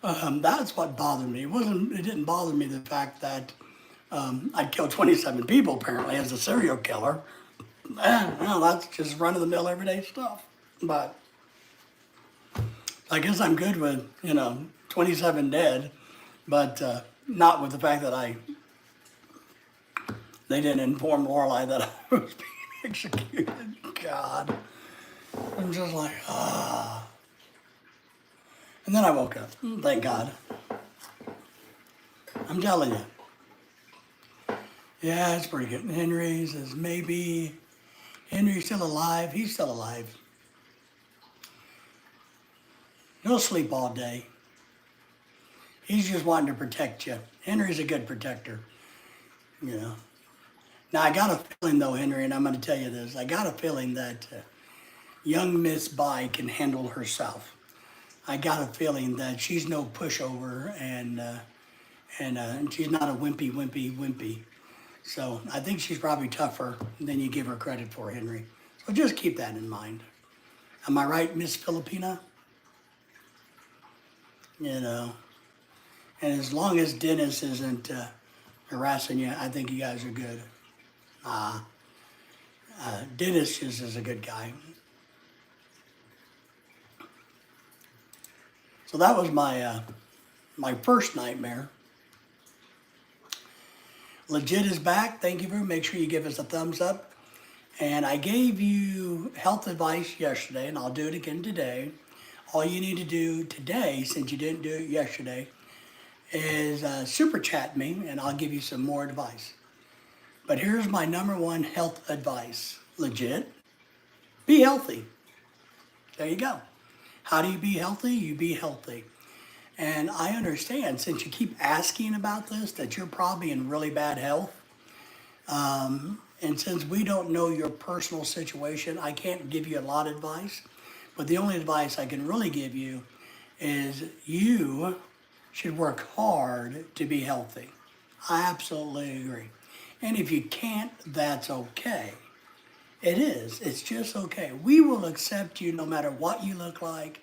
Speaker 1: That's what bothered me. It didn't bother me the fact that I'd killed 27 people apparently as a serial killer. Well, that's just run of the mill everyday stuff. But I guess I'm good with, 27 dead, but not with the fact that they didn't inform Lorelai that I was being executed. God. I'm just like, ah. And then I woke up. Thank God. I'm telling you. Yeah, it's pretty good. Henry says, maybe Henry's still alive. He's still alive. He'll sleep all day. He's just wanting to protect you. Henry's a good protector. Now, I got a feeling, though, Henry, and I'm going to tell you this. I got a feeling that young Miss Bai can handle herself. I got a feeling that she's no pushover and she's not a wimpy. So I think she's probably tougher than you give her credit for, Henry. So just keep that in mind. Am I right, Miss Filipina? And as long as Dennis isn't harassing you, I think you guys are good. Dennis just is a good guy. So that was my first nightmare. Legit is back. Thank you, make sure you give us a thumbs up. And I gave you health advice yesterday, and I'll do it again today. All you need to do today, since you didn't do it yesterday, is super chat me, and I'll give you some more advice. But here's my number one health advice. Legit. Be healthy. There you go. How do you be healthy? You be healthy. And I understand, since you keep asking about this, that you're probably in really bad health. And since we don't know your personal situation, I can't give you a lot of advice. But the only advice I can really give you is you should work hard to be healthy. I absolutely agree. And if you can't, that's okay. It is. It's just okay. We will accept you no matter what you look like,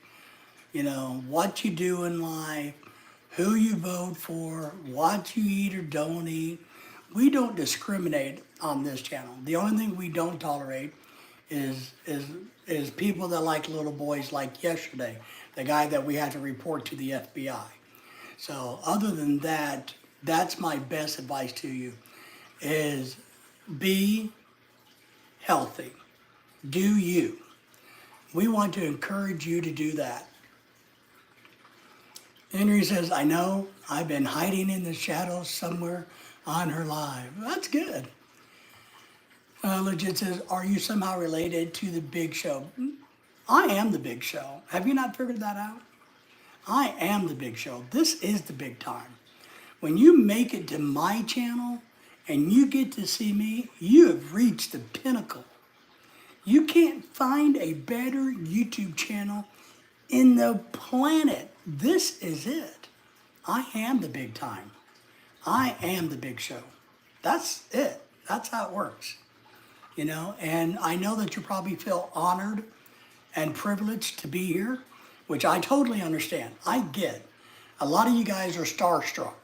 Speaker 1: what you do in life, who you vote for, what you eat or don't eat. We don't discriminate on this channel. The only thing we don't tolerate is people that like little boys, like yesterday, the guy that we had to report to the FBI. So other than that, that's my best advice to you is be healthy. Do you. We want to encourage you to do that. Henry says, I know I've been hiding in the shadows somewhere on her live. That's good. Legit says, are you somehow related to the Big Show? I am the Big Show. Have you not figured that out? I am the Big Show. This is the big time. When you make it to my channel and you get to see me, you have reached the pinnacle. You can't find a better YouTube channel in the planet. This is it. I am the big time. I am the Big Show. That's it. That's how it works. And I know that you probably feel honored and privileged to be here, which I totally understand. I get. A lot of you guys are starstruck.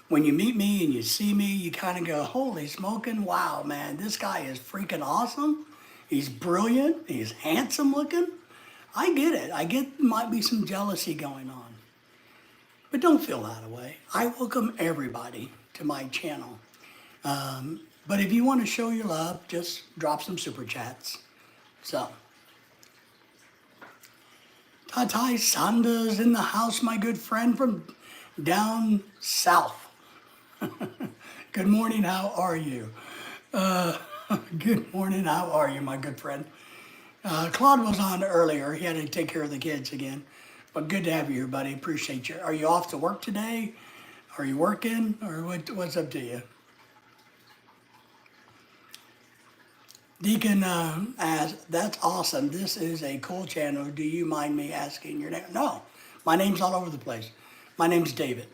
Speaker 1: When you meet me and you see me, you kind of go, holy smoking, wow, man, this guy is freaking awesome. He's brilliant. He's handsome looking. I get it. I get might be some jealousy going on. But don't feel that way. I welcome everybody to my channel. But if you want to show your love, just drop some super chats. So, Tatai Sanda's in the house, my good friend from down south. Good morning, how are you? Good morning, how are you, my good friend? Claude was on earlier. He had to take care of the kids again. But good to have you here, buddy. Appreciate you. Are you off to work today? Are you working? Or what's up to you? Deacon asked, that's awesome. This is a cool channel. Do you mind me asking your name? No, my name's all over the place. My name's David.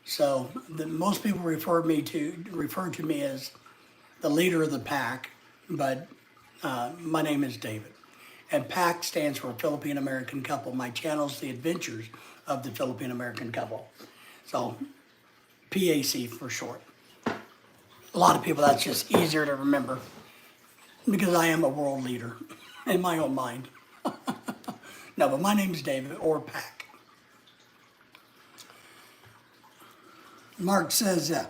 Speaker 1: So most people refer to me as the leader of the pack, but my name is David. And PAC stands for Philippine American Couple. My channel's The Adventures of the Philippine American Couple. So PAC for short. A lot of people, that's just easier to remember because I am a world leader in my own mind. No, but my name's David, or PAC. Mark says,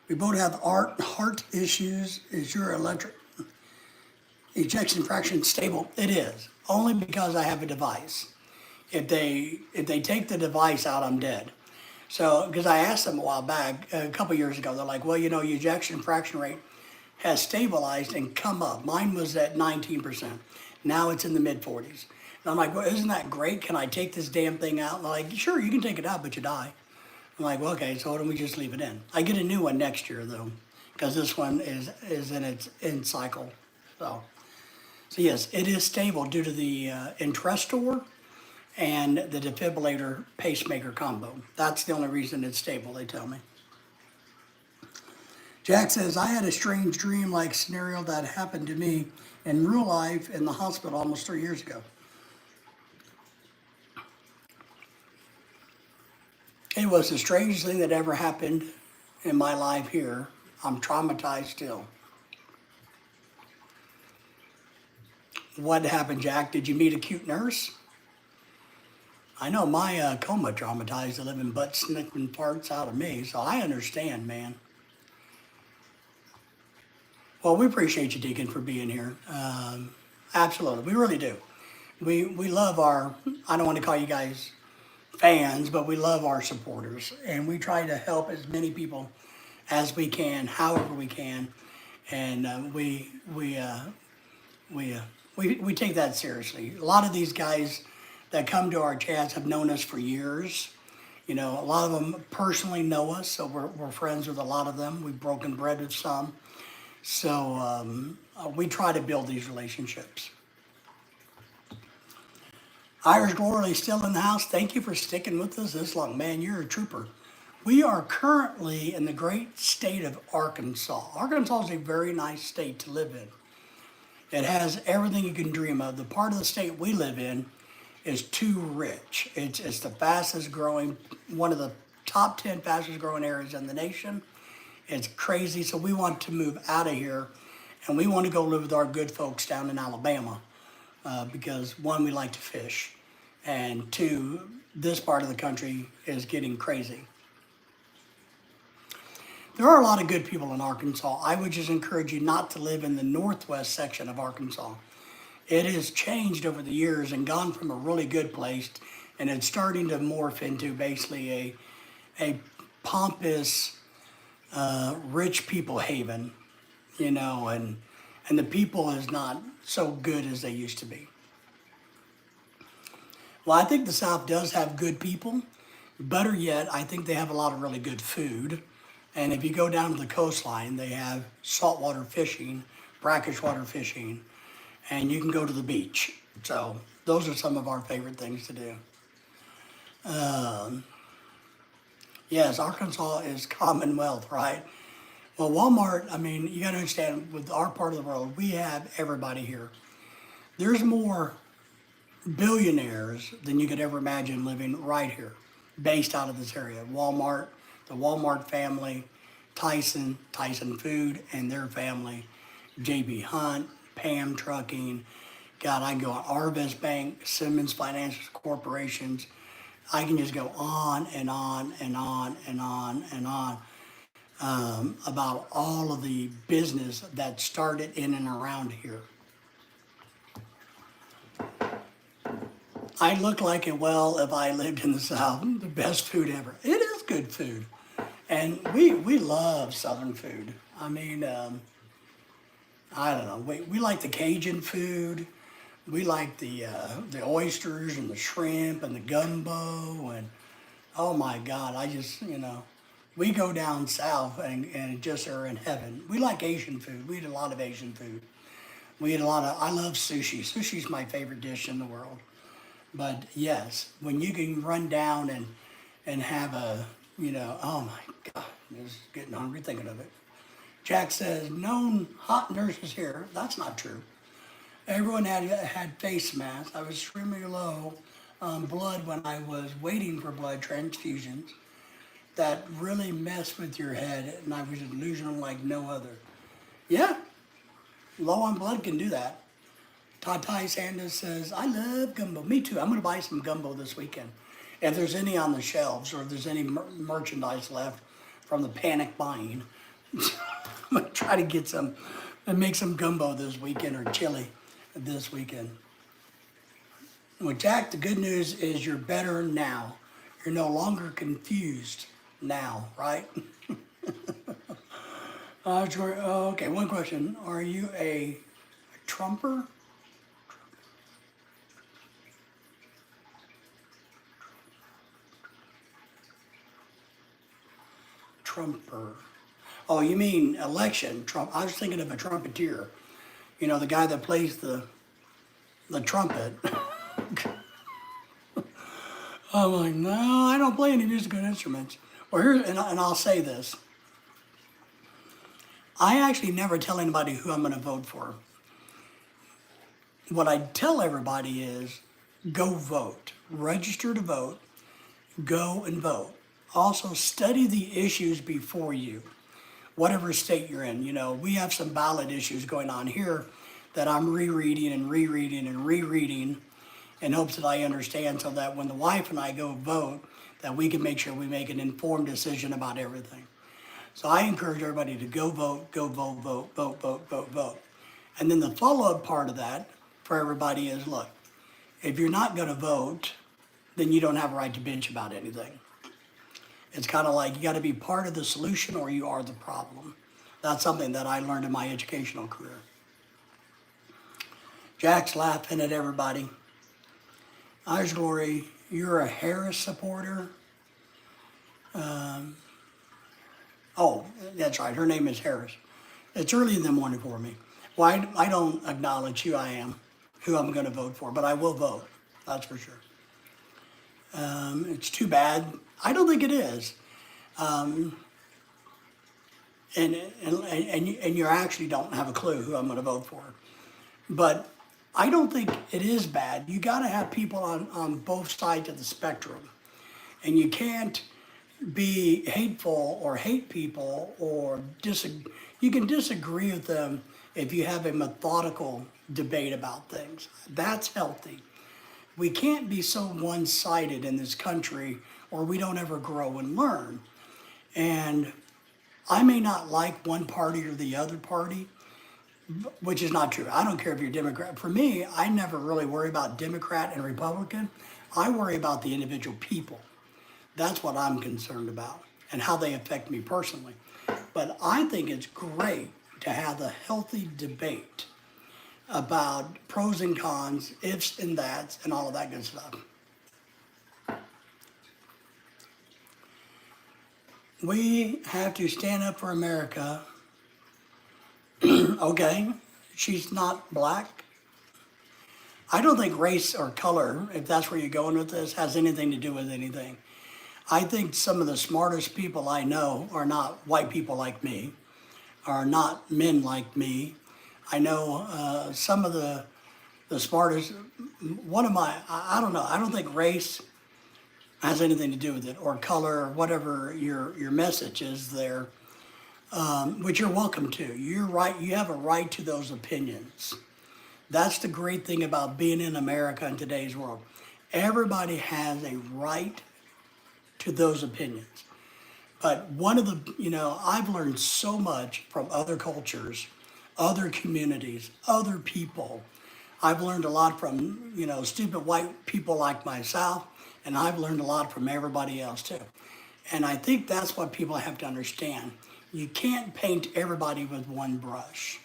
Speaker 1: we both have heart issues. Is your ejection fraction stable? It is, only because I have a device. If they take the device out, I'm dead. So, because I asked them a while back, a couple years ago, they're like, well, your ejection fraction rate has stabilized and come up. Mine was at 19%. Now it's in the mid 40s. And I'm like, well, isn't that great? Can I take this damn thing out? And they're like, sure, you can take it out, but you die. I'm like, well, okay, so why don't we just leave it in? I get a new one next year, though, because this one is in its end cycle. So yes, it is stable due to the Entrestor and the defibrillator pacemaker combo. That's the only reason it's stable, they tell me. Jack says, I had a strange dream-like scenario that happened to me in real life in the hospital almost 3 years ago. It was the strangest thing that ever happened in my life here. I'm traumatized still. What happened, Jack? Did you meet a cute nurse? I know my coma traumatized the living butt sniffing parts out of me, so I understand, man. Well, we appreciate you, Deacon, for being here. Absolutely, we really do. We love I don't want to call you guys fans, but we love our supporters, and we try to help as many people as we can, however we can, and we take that seriously. A lot of these guys that come to our chats have known us for years. A lot of them personally know us, so we're friends with a lot of them. We've broken bread with some. So we try to build these relationships. Irish Glory still in the house. Thank you for sticking with us this long. Man, you're a trooper. We are currently in the great state of Arkansas. Arkansas is a very nice state to live in. It has everything you can dream of. The part of the state we live in is too rich. It's the fastest growing, one of the top 10 fastest growing areas in the nation. It's crazy. So we want to move out of here and we want to go live with our good folks down in Alabama because one, we like to fish. And two, this part of the country is getting crazy. There are a lot of good people in Arkansas. I would just encourage you not to live in the northwest section of Arkansas. It has changed over the years and gone from a really good place, and it's starting to morph into basically a pompous, rich people haven, and the people is not so good as they used to be. Well, I think the South does have good people. Better yet, I think they have a lot of really good food. And if you go down to the coastline, they have saltwater fishing, brackish water fishing, and you can go to the beach. So those are some of our favorite things to do. Yes, Arkansas is Commonwealth, right? Well, Walmart, I mean, you got to understand, with our part of the world, we have everybody here. There's more billionaires than you could ever imagine living right here, based out of this area. Walmart, the Walmart family, Tyson Food and their family, J.B. Hunt, Pam Trucking, God, I can go on, Arvest Bank, Simmons Financial Corporations. I can just go on and on and on and on and on about all of the business that started in and around here. I look like it well if I lived in the South. The best food ever. It is good food. And we love Southern food. I mean, I don't know. We like the Cajun food. We like the oysters and the shrimp and the gumbo. And oh my God, I just, we go down south and just are in heaven. We like Asian food. We eat a lot of Asian food. I love sushi. Sushi's my favorite dish in the world. But yes, when you can run down and have oh my God, I'm just getting hungry thinking of it. Jack says, known hot nurses here. That's not true. Everyone had face masks. I was extremely low on blood when I was waiting for blood transfusions. That really messed with your head, and I was delusional like no other. Yeah, low on blood can do that. Tati Sanders says, I love gumbo. Me too. I'm going to buy some gumbo this weekend. If there's any on the shelves or if there's any merchandise left from the panic buying, I'm going to try to get some and make some gumbo this weekend or chili this weekend. Well, Jack, the good news is you're better now. You're no longer confused now, right? Okay, one question. Are you a Trumper? Trumper. Oh, you mean election Trump? I was thinking of a trumpeter. The guy that plays the trumpet. I'm like, no, I don't play any musical instruments. Well, and I'll say this. I actually never tell anybody who I'm going to vote for. What I tell everybody is, go vote. Register to vote. Go and vote. Also, study the issues before you, whatever state you're in. We have some ballot issues going on here that I'm rereading and rereading and rereading in hopes that I understand so that when the wife and I go vote, that we can make sure we make an informed decision about everything. So I encourage everybody to go vote, vote, vote, vote, vote. And then the follow-up part of that for everybody is, look, if you're not going to vote, then you don't have a right to bitch about anything. It's kind of like you got to be part of the solution or you are the problem. That's something that I learned in my educational career. Jack's laughing at everybody. Irish Glory, you're a Harris supporter. Oh, that's right. Her name is Harris. It's early in the morning for me. Well, I don't acknowledge who I am, who I'm going to vote for, but I will vote. That's for sure. It's too bad. I don't think it is. And you actually don't have a clue who I'm going to vote for. But I don't think it is bad. You got to have people on both sides of the spectrum. And you can't be hateful or hate people or you can disagree with them if you have a methodical debate about things. That's healthy. We can't be so one-sided in this country or we don't ever grow and learn. And I may not like one party or the other party, which is not true. I don't care if you're Democrat. For me, I never really worry about Democrat and Republican. I worry about the individual people. That's what I'm concerned about and how they affect me personally. But I think it's great to have a healthy debate about pros and cons, ifs and that's, and all of that good stuff. We have to stand up for America. Okay, she's not black. I don't think race or color, if that's where you're going with this, has anything to do with anything. I think some of the smartest people I know are not white people like me, are not men like me. I know some of the smartest, I don't know, I don't think race has anything to do with it, or color, or whatever your message is there, which you're welcome to. You're right, you have a right to those opinions. That's the great thing about being in America in today's world. Everybody has a right to those opinions. But one of the, I've learned so much from other cultures, other communities, other people. I've learned a lot from, stupid white people like myself, and I've learned a lot from everybody else too. And I think that's what people have to understand. You can't paint everybody with one brush.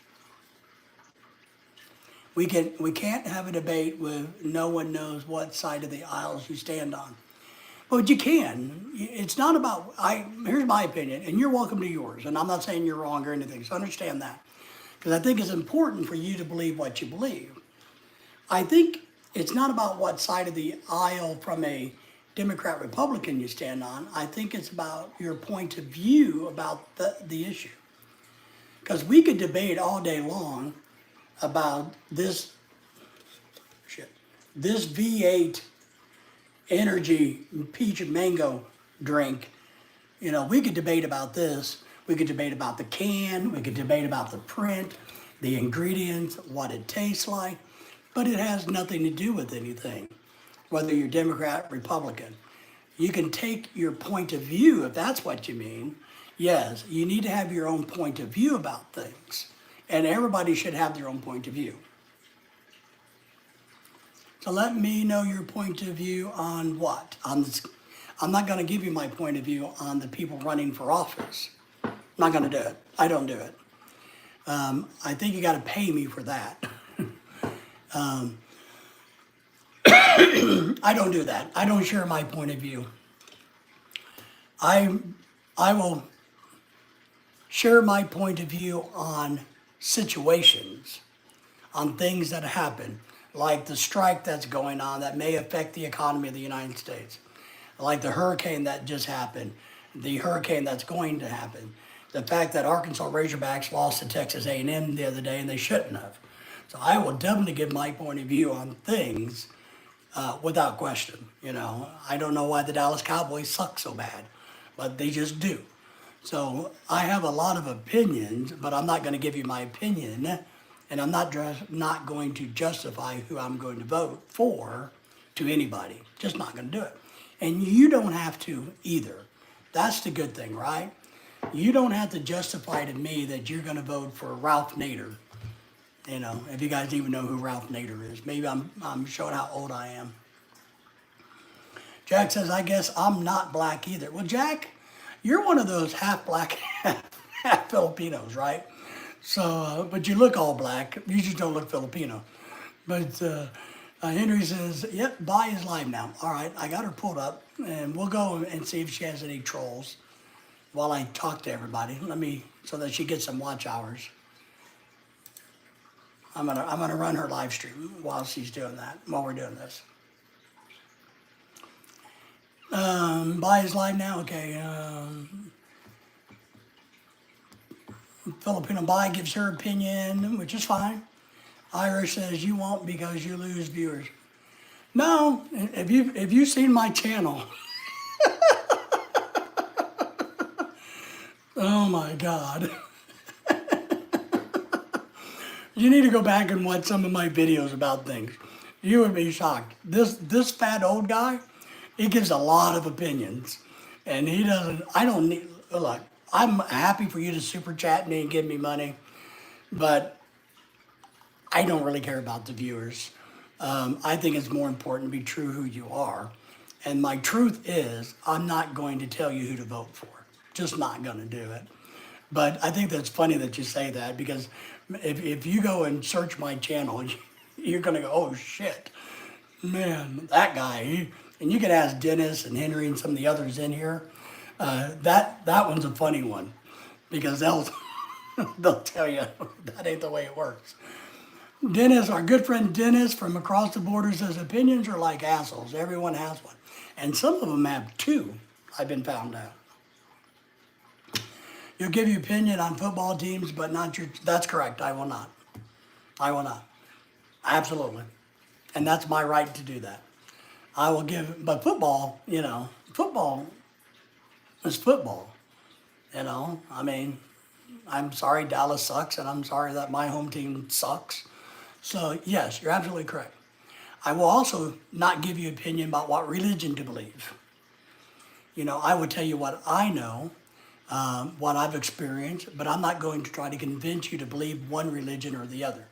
Speaker 1: We can't have a debate with no one knows what side of the aisles you stand on. But you can. It's not about, here's my opinion, and you're welcome to yours, and I'm not saying you're wrong or anything, so understand that. Because I think it's important for you to believe what you believe. I think it's not about what side of the aisle from a Democrat, Republican you stand on. I think it's about your point of view about the issue. Because we could debate all day long about this V8 energy peach and mango drink. We could debate about this. We could debate about the can. We could debate about the print, the ingredients, what it tastes like. But it has nothing to do with anything, whether you're Democrat, Republican. You can take your point of view, if that's what you mean. Yes, you need to have your own point of view about things. And everybody should have their own point of view. So let me know your point of view on what? I'm not going to give you my point of view on the people running for office. I'm not going to do it. I don't do it. I think you got to pay me for that. I don't do that. I don't share my point of view. I will share my point of view on situations, on things that happen, like the strike that's going on that may affect the economy of the United States, like the hurricane that just happened, the hurricane that's going to happen, the fact that Arkansas Razorbacks lost to Texas A&M the other day and they shouldn't have. So I will definitely give my point of view on things without question. I don't know why the Dallas Cowboys suck so bad, but they just do. So I have a lot of opinions, but I'm not going to give you my opinion, and I'm not going to justify who I'm going to vote for to anybody. Just not going to do it. And you don't have to either. That's the good thing, right? You don't have to justify to me that you're going to vote for Ralph Nader. If you guys even know who Ralph Nader is. Maybe I'm showing how old I am. Jack says, I guess I'm not black either. Well, Jack, you're one of those half black, half Filipinos, right? So, but you look all black. You just don't look Filipino. But Henry says, yep, Bye is live now. All right, I got her pulled up, and we'll go and see if she has any trolls while I talk to everybody. So that she gets some watch hours. I'm gonna run her live stream while she's doing that, while we're doing this. Buy is live now, okay. Filipino Buy gives her opinion, which is fine. Irish says you won't because you lose viewers. No, if you've seen my channel, oh my God. You need to go back and watch some of my videos about things. You would be shocked. This fat old guy, he gives a lot of opinions. And he doesn't, I don't need, look, I'm happy for you to super chat me and give me money, but I don't really care about the viewers. I think it's more important to be true who you are. And my truth is, I'm not going to tell you who to vote for. Just not going to do it. But I think that's funny that you say that, because if you go and search my channel, you're going to go, oh shit, man, that guy. And you can ask Dennis and Henry and some of the others in here. That one's a funny one, because they'll tell you that ain't the way it works. Dennis, our good friend Dennis from across the border, says opinions are like assholes. Everyone has one. And some of them have two, I've been found out. You'll give your opinion on football teams, but not your, that's correct, I will not. I will not. Absolutely. And that's my right to do that. I will give, but football, football is football. I mean, I'm sorry Dallas sucks, and I'm sorry that my home team sucks. So yes, you're absolutely correct. I will also not give you opinion about what religion to believe. I will tell you what I know, what I've experienced, but I'm not going to try to convince you to believe one religion or the other.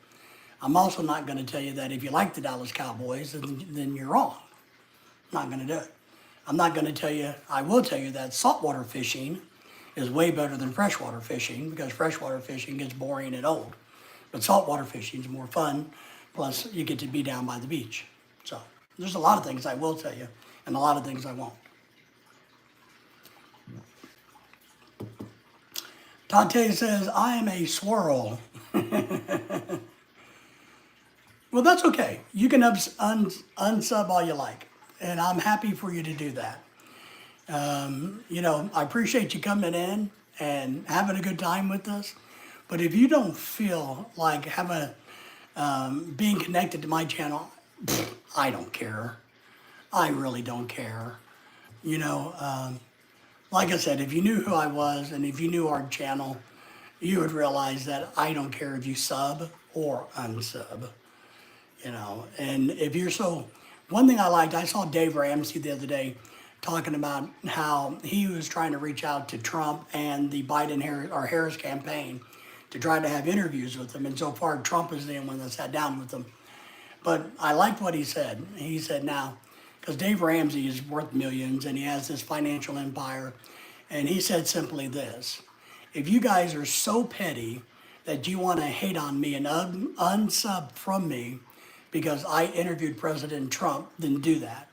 Speaker 1: I'm also not going to tell you that if you like the Dallas Cowboys, then you're wrong. I'm not going to do it. I'm not going to tell you, I will tell you that saltwater fishing is way better than freshwater fishing, because freshwater fishing gets boring and old. But saltwater fishing is more fun, plus you get to be down by the beach. So there's a lot of things I will tell you, and a lot of things I won't. Tate says, I am a swirl. Well, that's okay. You can unsub all you like, and I'm happy for you to do that. I appreciate you coming in and having a good time with us. But if you don't feel like being connected to my channel, I don't care. I really don't care. Like I said, if you knew who I was and if you knew our channel, you would realize that I don't care if you sub or unsub. And if you're one thing I liked, I saw Dave Ramsey the other day talking about how he was trying to reach out to Trump and the Harris campaign to try to have interviews with them. And so far, Trump is the only one that sat down with them. But I liked what he said. He said now, because Dave Ramsey is worth millions and he has this financial empire. And he said simply this: if you guys are so petty that you want to hate on me and unsub from me because I interviewed President Trump, then do that.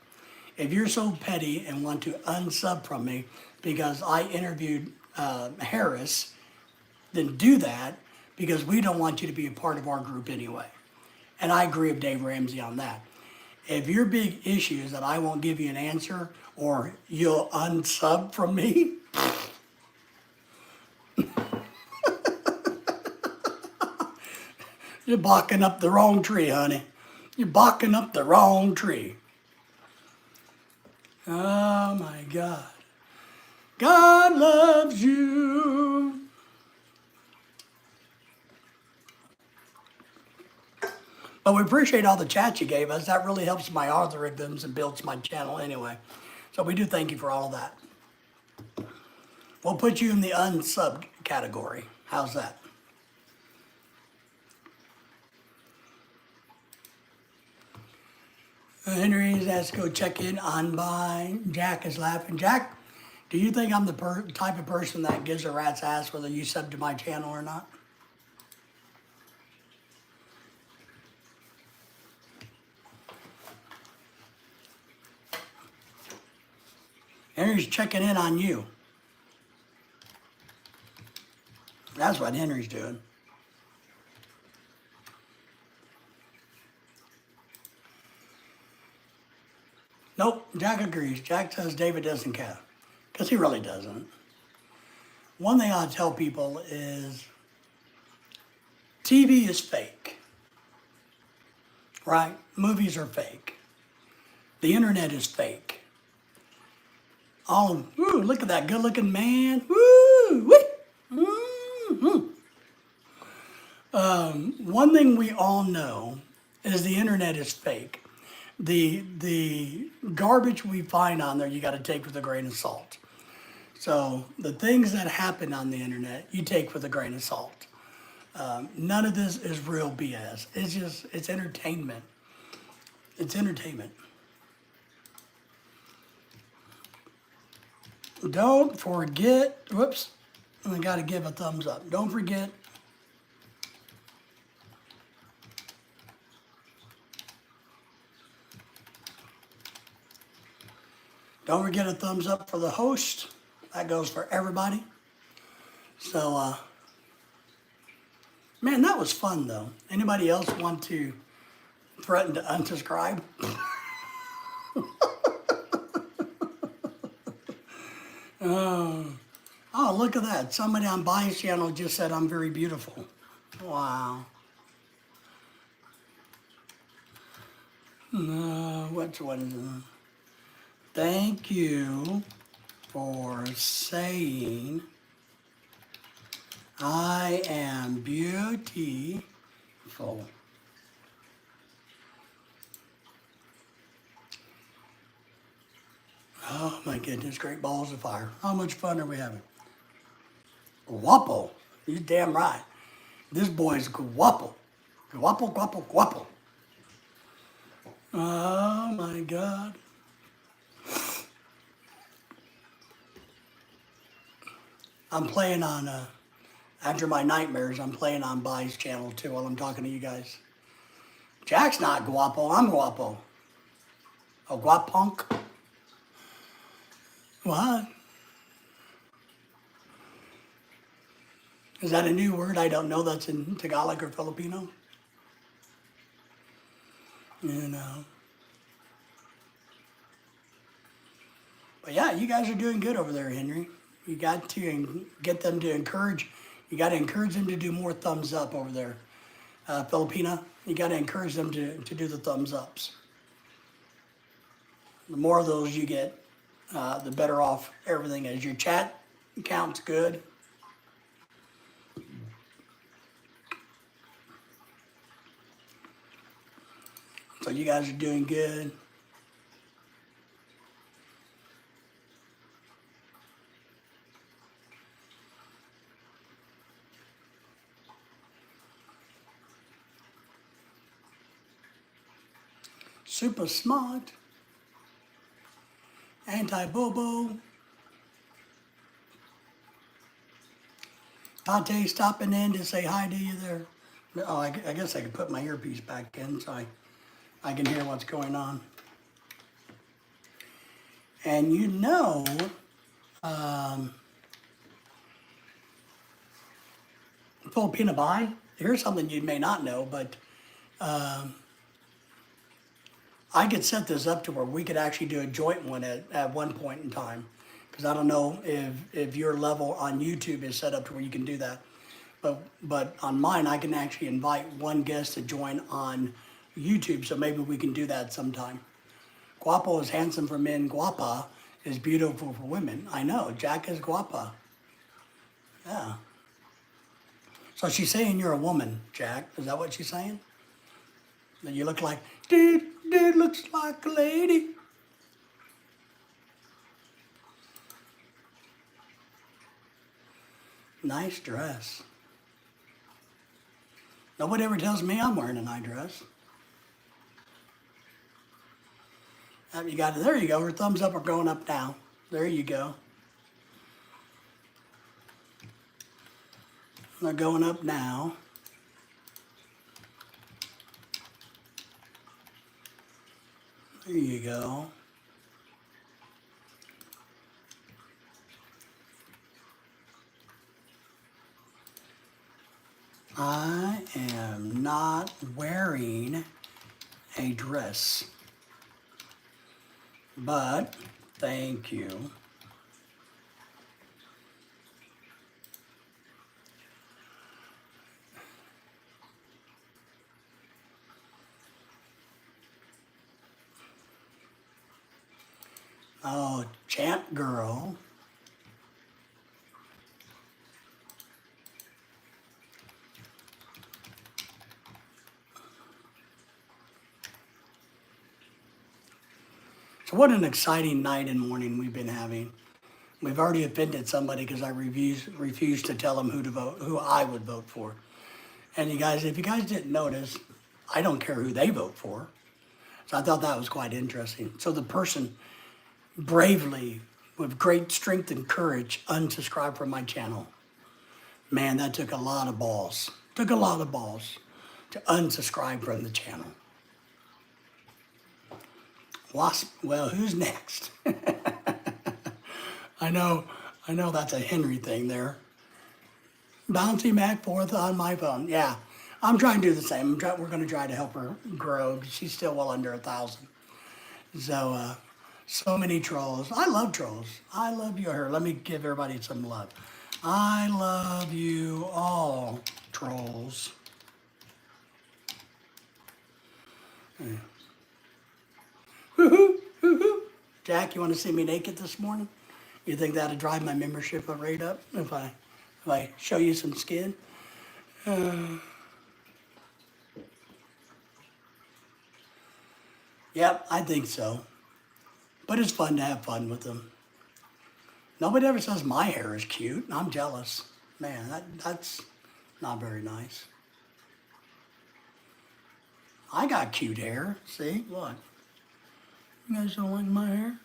Speaker 1: If you're so petty and want to unsub from me because I interviewed Harris, then do that, because we don't want you to be a part of our group anyway. And I agree with Dave Ramsey on that. If your big issue is that I won't give you an answer or you'll unsub from me, you're barking up the wrong tree, honey. You're barking up the wrong tree. Oh my God. God loves you. But we appreciate all the chats you gave us. That really helps my algorithms and builds my channel anyway. So we do thank you for all of that. We'll put you in the unsub category. How's that? Henry's asked to go check in on by. Jack is laughing. Jack, do you think I'm the type of person that gives a rat's ass whether you sub to my channel or not? Henry's checking in on you. That's what Henry's doing. Nope, Jack agrees. Jack says David doesn't care. Because he really doesn't. One thing I tell people is TV is fake, right? Movies are fake. The internet is fake. Ooh, look at that good looking man. Woo, woo. One thing we all know is the internet is fake. The garbage we find on there, you got to take with a grain of salt. So the things that happen on the internet, you take with a grain of salt. None of this is real BS. It's entertainment. It's entertainment. Don't forget, whoops, I got to give a thumbs up. Don't forget, a thumbs up for the host. That goes for everybody. So, man, that was fun though. Anybody else want to threaten to unsubscribe? Oh, look at that. Somebody on Buy's channel just said I'm very beautiful. Wow. Which one is it? Thank you for saying I am beautiful. Oh my goodness, great balls of fire. How much fun are we having? Guapo. You damn right. This boy's guapo. Guapo, guapo, guapo. Oh my God. I'm playing on, after my nightmares, I'm playing on Buy's channel too while I'm talking to you guys. Jack's not guapo, I'm guapo. Oh, guapunk? What? Is that a new word? I don't know. That's in Tagalog or Filipino. You know. But yeah, you guys are doing good over there, Henry. You got to get them to encourage. You got to encourage them to do more thumbs up over there. Filipina, you got to encourage them to do the thumbs ups. The more of those you get, the better off everything is. Your chat count's good. So you guys are doing good. Super smart. Anti-Bobo. Tate stopping in to say hi to you there. Oh, I guess I could put my earpiece back in so I can hear what's going on. And you know, Filipina Buy, here's something you may not know, but I could set this up to where we could actually do a joint one at one point in time. Because I don't know if your level on YouTube is set up to where you can do that. But on mine, I can actually invite one guest to join on YouTube, so maybe we can do that sometime. Guapo is handsome for men, guapa is beautiful for women. I know, Jack is guapa. Yeah. So she's saying you're a woman, Jack. Is that what she's saying? That you look like, dude looks like a lady. Nice dress. Nobody ever tells me I'm wearing a nice dress. You got it. There you go. Her thumbs up are going up now. There you go. They're going up now. There you go. I am not wearing a dress. but thank you. Oh, Chant Girl. So what an exciting night and morning we've been having. We've already offended somebody because I refused to tell them who to vote, who I would vote for. And you guys, if you guys didn't notice, I don't care who they vote for. So I thought that was quite interesting. So the person bravely, with great strength and courage, unsubscribed from my channel. Man, that took a lot of balls. Took a lot of balls to unsubscribe from the channel. Wasp, well, who's next? I know that's a Henry thing there. Bouncy Mac 4th on my phone. Yeah, I'm trying to do the same. We're going to try to help her grow. She's still well under 1,000. So, so many trolls. I love trolls. I love you, her. Let me give everybody some love. I love you all, trolls. Jack, you want to see me naked this morning? You think that'd drive my membership rate up if I show you some skin? Yep, I think so. But it's fun to have fun with them. Nobody ever says my hair is cute. I'm jealous. Man, that's not very nice. I got cute hair. See? Look. You guys don't like my hair?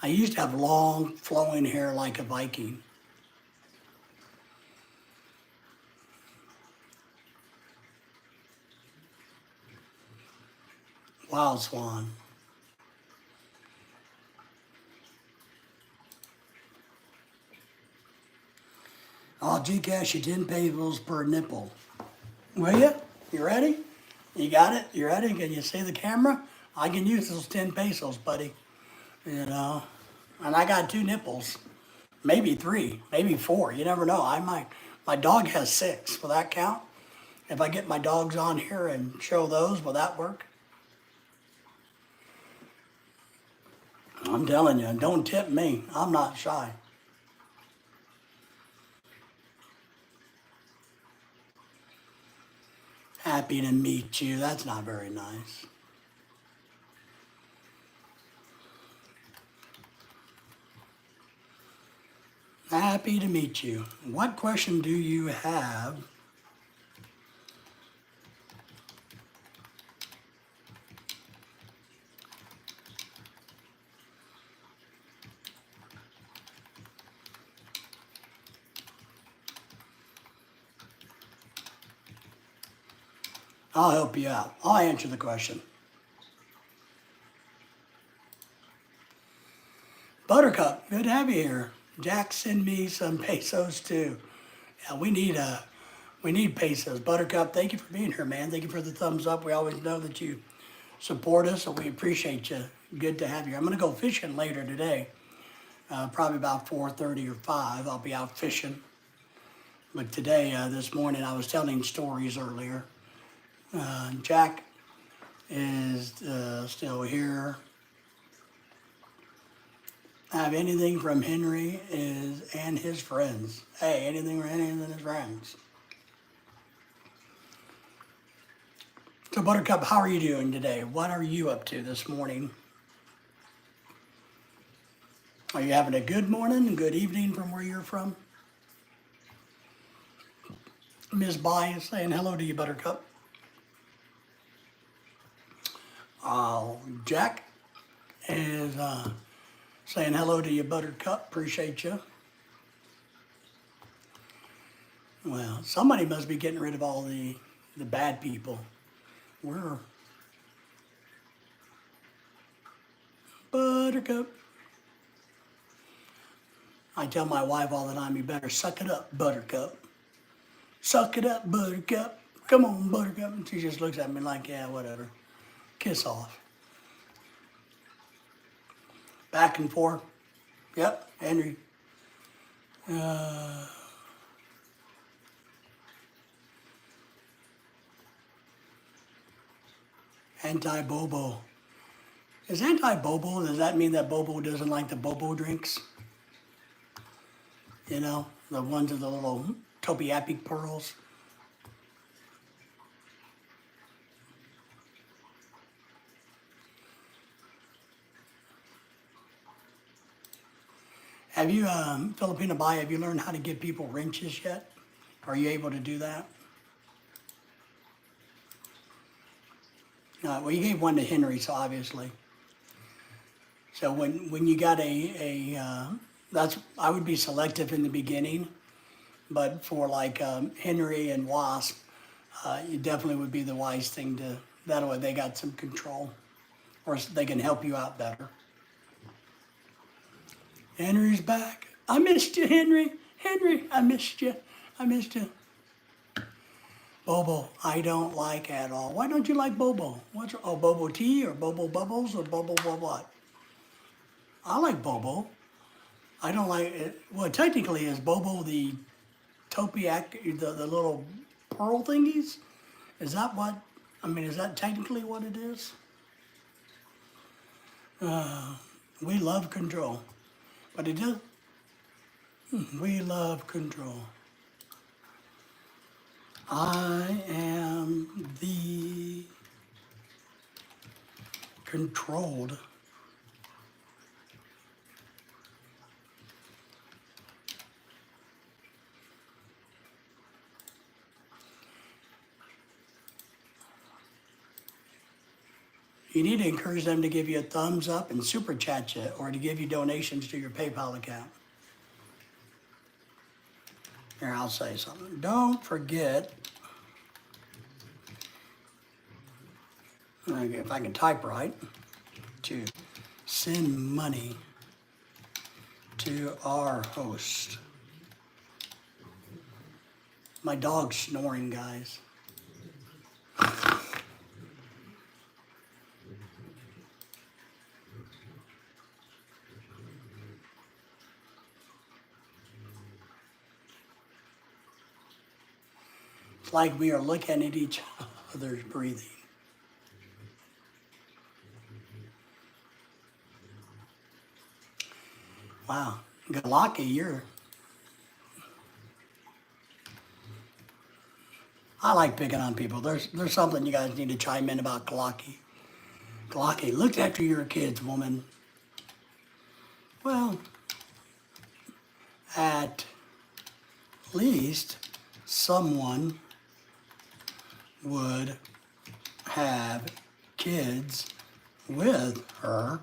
Speaker 1: I used to have long, flowing hair like a Viking. Wild Swan. Oh, Gcash you 10 pesos per nipple. Will you? You ready? You got it? You ready? Can you see the camera? I can use those 10 pesos, buddy. You know, and I got 2 nipples, maybe 3, maybe 4. You never know. I might. My dog has 6. Will that count? If I get my dogs on here and show those, will that work? I'm telling you, don't tip me. I'm not shy. Happy to meet you. That's not very nice. Happy to meet you. What question do you have? I'll help you out. I'll answer the question. Buttercup, good to have you here. Jack, send me some pesos too. Yeah, we need pesos. Buttercup, thank you for being here, man. Thank you for the thumbs up. We always know that you support us, so we appreciate you. Good to have you. I'm gonna go fishing later today. Probably about 4:30 or 5. I'll be out fishing. But today, this morning, I was telling stories earlier. Jack is still here. Have anything from Henry and his friends. Hey, anything from Henry and his friends. So Buttercup, how are you doing today? What are you up to this morning? Are you having a good morning and good evening from where you're from? Ms. Bai is saying hello to you, Buttercup. Jack is saying hello to you, Buttercup. Appreciate you. Well, somebody must be getting rid of all the bad people. We're Buttercup. I tell my wife all the time, you better suck it up, Buttercup. Suck it up, Buttercup. Come on, Buttercup. And she just looks at me like, yeah, whatever. Kiss off. back and forth. Yep, Henry. Anti-Bobo. Is anti-Bobo, does that mean that Bobo doesn't like the Bobo drinks? You know, the ones with the little topiapic pearls? Have you, Filipino Bay, have you learned how to give people wrenches yet? Are you able to do that? Well, you gave one to Henry, so obviously. So when you got that's, I would be selective in the beginning, but for like Henry and Wasp, it definitely would be the wise thing to, that way they got some control, or they can help you out better. Henry's back. I missed you, Henry. Henry, I missed you. I missed you. Bobo, I don't like at all. Why don't you like Bobo? Bobo tea or Bobo bubbles or Bobo what? I like Bobo. I don't like it. Well, technically, is Bobo the topiac, the little pearl thingies? Is that what, I mean, is that technically what it is? We love control. But it does, we love control. I am the controlled. You need to encourage them to give you a thumbs up and super chat you, or to give you donations to your PayPal account. Here, I'll say something. Don't forget, if I can type right, to send money to our host. My dog's snoring, guys. It's like we are looking at each other's breathing. Wow, Galaki, I like picking on people. There's something you guys need to chime in about Galaki. Galaki, look after your kids, woman. Well, at least someone would have kids with her.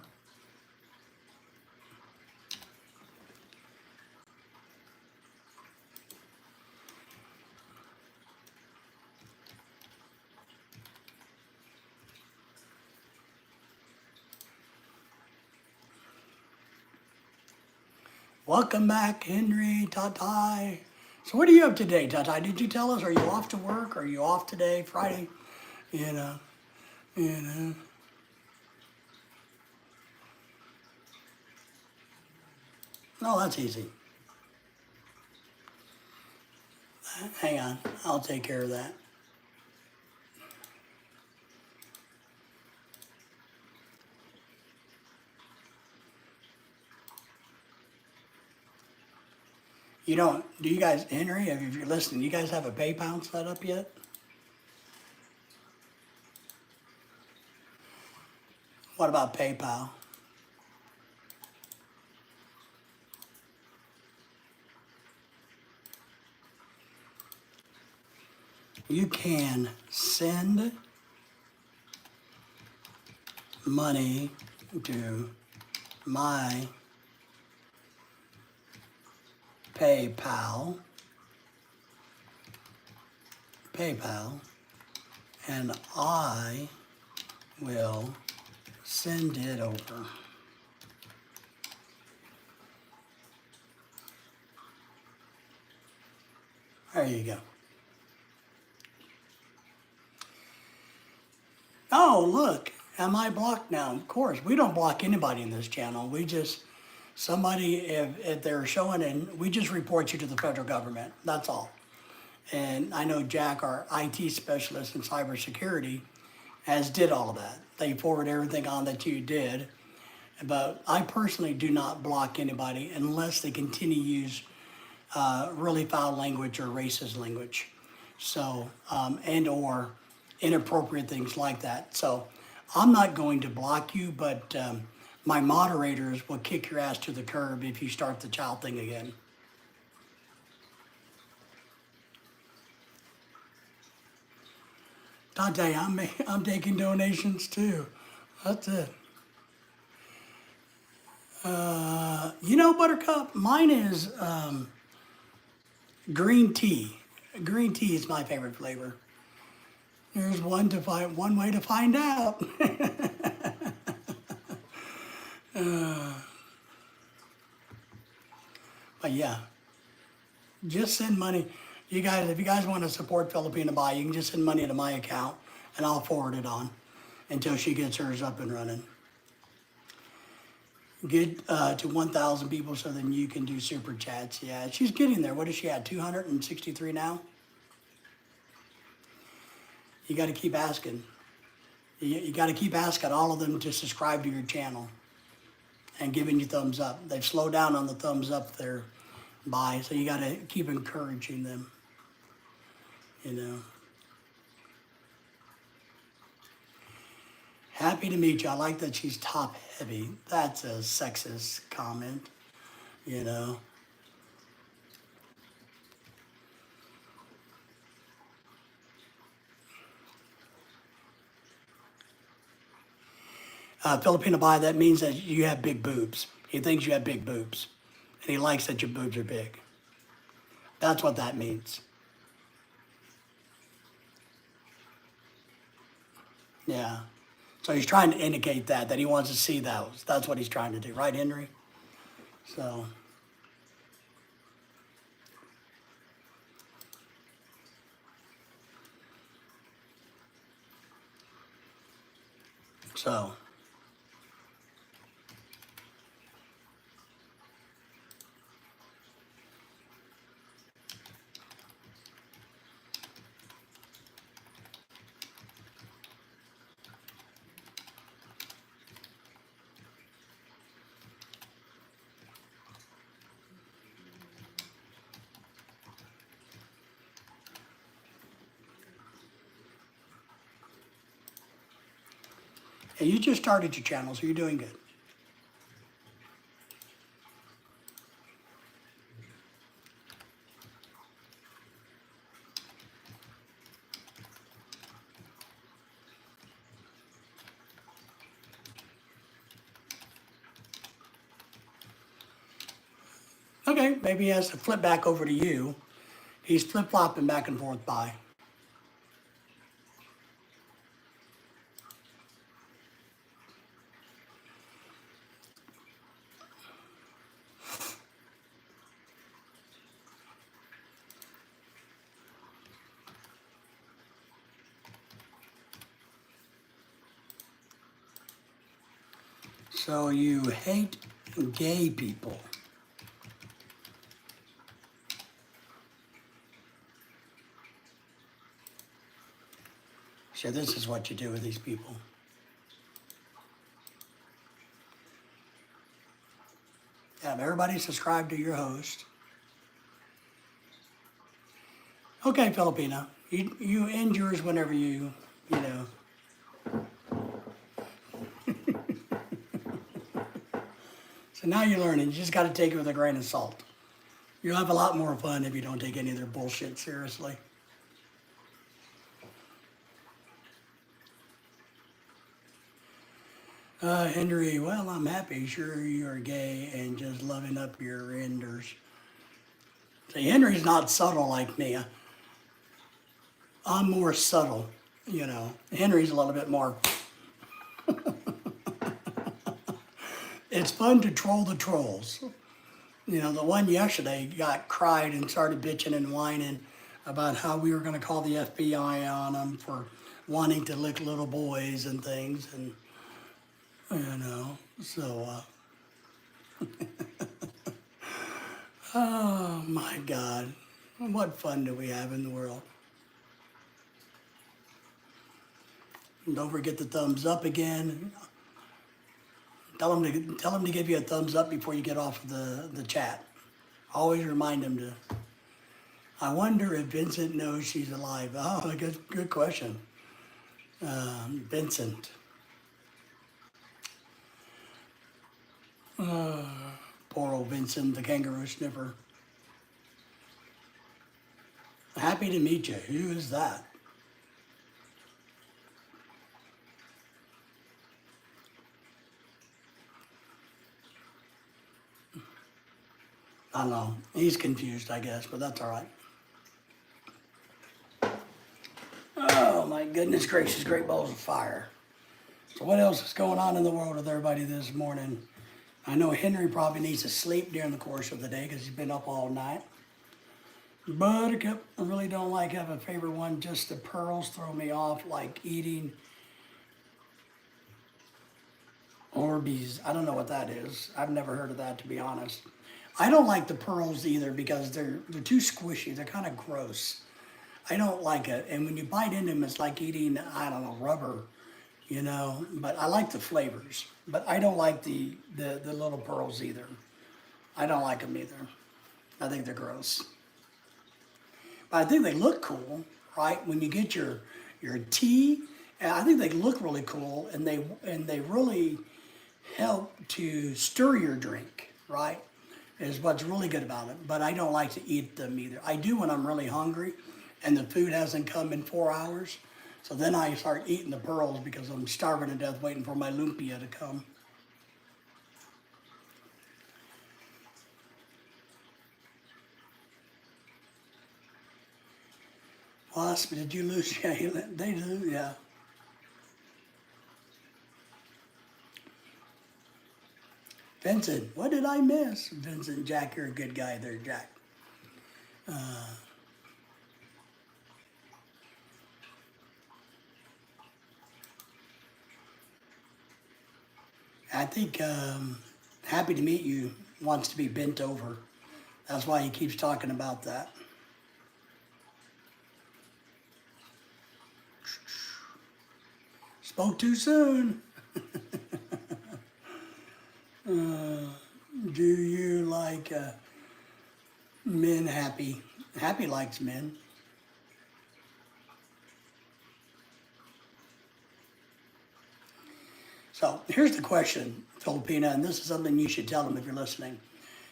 Speaker 1: Welcome back, Henry, Tatai. So what are you up to today, Tatai? Did you tell us? Are you off to work? Are you off today, Friday? You know. No, that's easy. Hang on, I'll take care of that. Do you guys, Henry, if you're listening, you guys have a PayPal set up yet? What about PayPal? You can send money to my PayPal, and I will send it over. There you go. Oh, look, Am I blocked now? Of course, we don't block anybody in this channel. We just, somebody, if they're showing, and we just report you to the federal government. That's all. And I know Jack, our IT specialist in cybersecurity, has did all of that. They forward everything on that you did. But I personally do not block anybody unless they continue to use really foul language or racist language. So, and or inappropriate things like that. So I'm not going to block you, but my moderators will kick your ass to the curb if you start the child thing again. Dante, I'm taking donations too. That's it. You know, Buttercup, mine is green tea. Green tea is my favorite flavor. There's one way to find out. But yeah, just send money. You guys, if you guys want to support Filipina Buy, you can just send money to my account, and I'll forward it on until she gets hers up and running. Get to 1,000 people so then you can do super chats. Yeah, she's getting there. What is she at? 263 now? You got to keep asking. You got to keep asking all of them to subscribe to your channel and giving you thumbs up. They've slowed down on the thumbs up there by, so you got to keep encouraging them, you know. Happy to meet you. I like that she's top heavy. That's a sexist comment, you know. Filipino Buy, that means that you have big boobs. He thinks you have big boobs. And he likes that your boobs are big. That's what that means. Yeah. So he's trying to indicate that he wants to see those. That's what he's trying to do. Right, Henry? So. So. And you just started your channel, so you're doing good. Okay, maybe he has to flip back over to you. He's flip-flopping back and forth by. So you hate gay people. So this is what you do with these people. Have everybody subscribe to your host. Okay, Filipina, you end yours whenever you know. So now you're learning. You just got to take it with a grain of salt. You'll have a lot more fun if you don't take any of their bullshit seriously. Henry, well, I'm happy. Sure, you're gay and just loving up your enders. See, Henry's not subtle like me. I'm more subtle, you know. Henry's a little bit more. It's fun to troll the trolls. You know, the one yesterday cried and started bitching and whining about how we were going to call the FBI on him for wanting to lick little boys and things. And So, oh my God, what fun do we have in the world? And don't forget the thumbs up again. Tell them to give you a thumbs up before you get off of the chat. Always remind them to. I wonder if Vincent knows she's alive. Oh, good question. Vincent. Poor old Vincent, the kangaroo sniffer. Happy to meet you. Who is that? I don't know. He's confused, I guess, but that's all right. Oh my goodness gracious, great balls of fire. So what else is going on in the world with everybody this morning? I know Henry probably needs to sleep during the course of the day because he's been up all night. Buttercup, I really don't like having a favorite one. Just the pearls throw me off, like eating Orbeez. I don't know what that is. I've never heard of that, to be honest. I don't like the pearls either because they're too squishy. They're kind of gross. I don't like it. And when you bite into them, it's like eating, I don't know, rubber, But I like the flavors. But I don't like the little pearls either. I don't like them either. I think they're gross. But I think they look cool, right? When you get your tea, and I think they look really cool, and they really help to stir your drink, right? Is what's really good about it. But I don't like to eat them either. I do when I'm really hungry, and the food hasn't come in 4 hours. So then I start eating the pearls because I'm starving to death waiting for my lumpia to come. Wasp, did you lose? Yeah, they do, yeah. Vincent, what did I miss? Vincent, Jack, you're a good guy there, Jack. I think Happy to Meet You wants to be bent over. That's why he keeps talking about that. Spoke too soon. Do you like men, Happy? Happy likes men. So here's the question, Filipina, and this is something you should tell him if you're listening.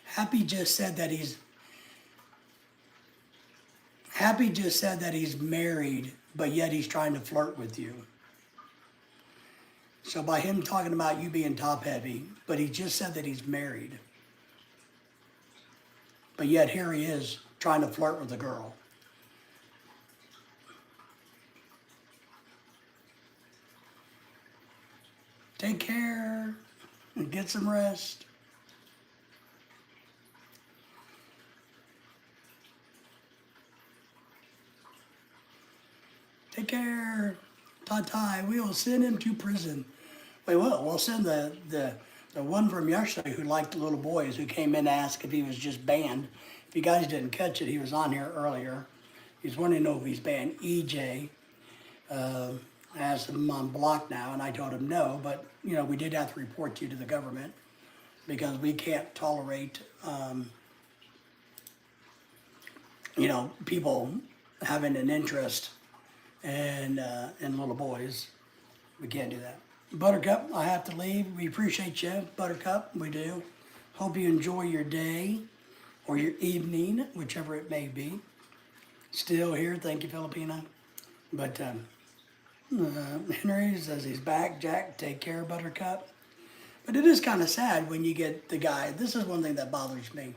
Speaker 1: Happy just said that he's married, but yet he's trying to flirt with you. So by him talking about you being top heavy, but he just said that he's married. But yet here he is trying to flirt with a girl. Take care and get some rest. Take care. Ta-ta. We will send him to prison. We will. We'll send the one from yesterday who liked the little boys who came in to ask if he was just banned. If you guys didn't catch it, he was on here earlier. He's wanting to know if he's banned. EJ has him on block now, and I told him no, but we did have to report you to the government because we can't tolerate people having an interest in little boys. We can't do that. Buttercup, I have to leave. We appreciate you, Buttercup. We do. Hope you enjoy your day or your evening, whichever it may be. Still here. Thank you, Filipina. But Henry says he's back. Jack, take care, Buttercup. But it is kind of sad when you get the guy. This is one thing that bothers me.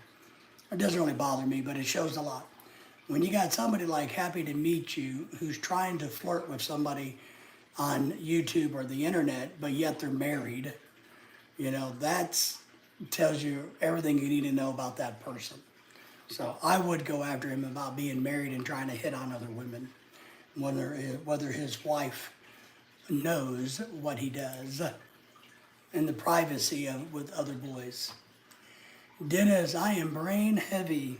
Speaker 1: It doesn't really bother me, but it shows a lot. When you got somebody like Happy to Meet You who's trying to flirt with somebody on YouTube or the internet, but yet they're married, that tells you everything you need to know about that person. So I would go after him about being married and trying to hit on other women, whether his wife knows what he does. in the privacy of with other boys. Dennis, I am brain heavy.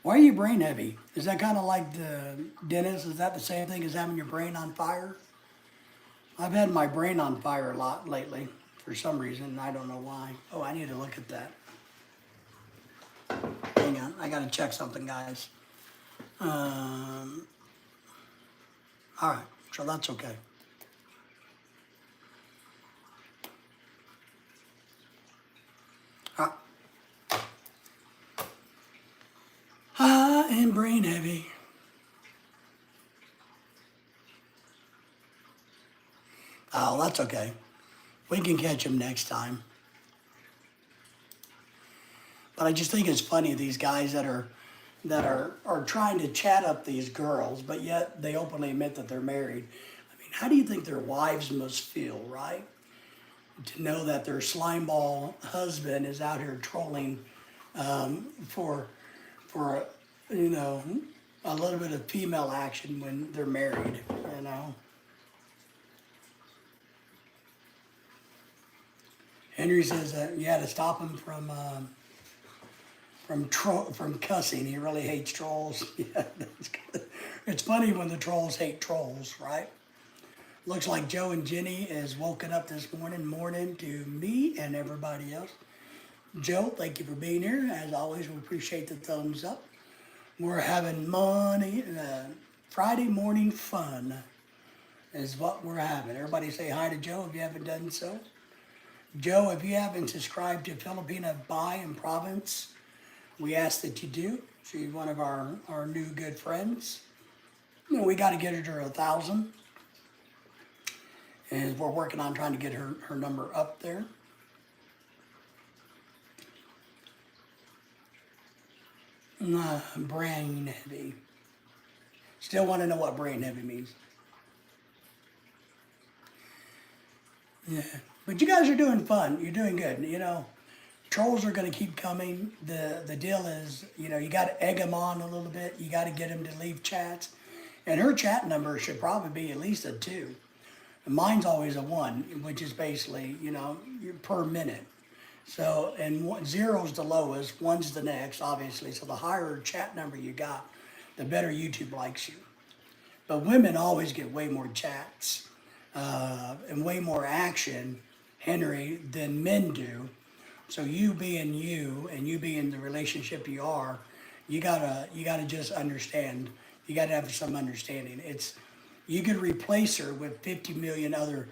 Speaker 1: Why are you brain heavy? Is that kind of like the Dennis? Is that the same thing as having your brain on fire? I've had my brain on fire a lot lately for some reason, and I don't know why. Oh, I need to look at that. Hang on, I gotta check something, guys. All right, so that's okay. Uh, I am brain heavy. Oh, that's okay. We can catch him next time. But I just think it's funny these guys that are trying to chat up these girls, but yet they openly admit that they're married. I mean, how do you think their wives must feel, right? To know that their slimeball husband is out here trolling for for you know a little bit of female action when they're married, you know. Henry says that you had to stop him from cussing. He really hates trolls. Yeah, that's good. It's funny when the trolls hate trolls, right? Looks like Joe and Jenny is woken up this morning to me and everybody else. Joe, thank you for being here. As always, we appreciate the thumbs up. We're having Friday morning fun is what we're having. Everybody say hi to Joe if you haven't done so. Joe, if you haven't subscribed to Filipina Buy and Province, we ask that you do. She's one of our new good friends. You know, we got to get her to 1,000. And we're working on trying to get her number up there. Brain heavy. Still want to know what brain heavy means. Yeah. But you guys are doing fun. You're doing good. You know, trolls are going to keep coming. The deal is, you know, you got to egg them on a little bit. You got to get them to leave chats. And her chat number should probably be at least a 2. And mine's always a 1, which is basically, you know, per minute. So, and 0's the lowest, 1's the next, obviously. So the higher chat number you got, the better YouTube likes you. But women always get way more chats and way more action, Henry, than men do. So you being you and you being the relationship you are, you gotta just understand. You gotta have some understanding. You could replace her with 50 million other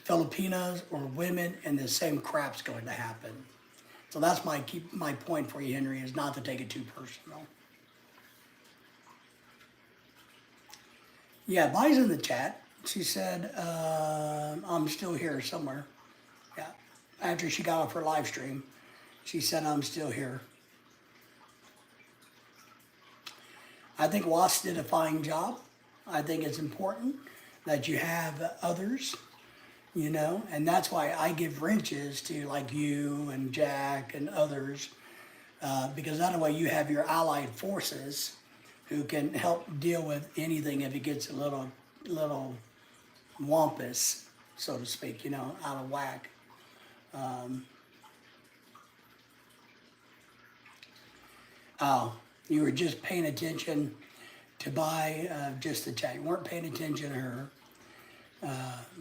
Speaker 1: Filipinas or women, and the same crap's going to happen. So that's my point for you, Henry, is not to take it too personal. Yeah, Vi's in the chat. She said, I'm still here somewhere. Yeah, after she got off her live stream, she said, I'm still here. I think Wasp did a fine job. I think it's important that you have others, you know, and that's why I give wrenches to like you and Jack and others, because that way you have your allied forces who can help deal with anything if it gets a little wampus, so to speak, you know, out of whack. Oh, you were just paying attention to buy just the chat. You weren't paying attention to her,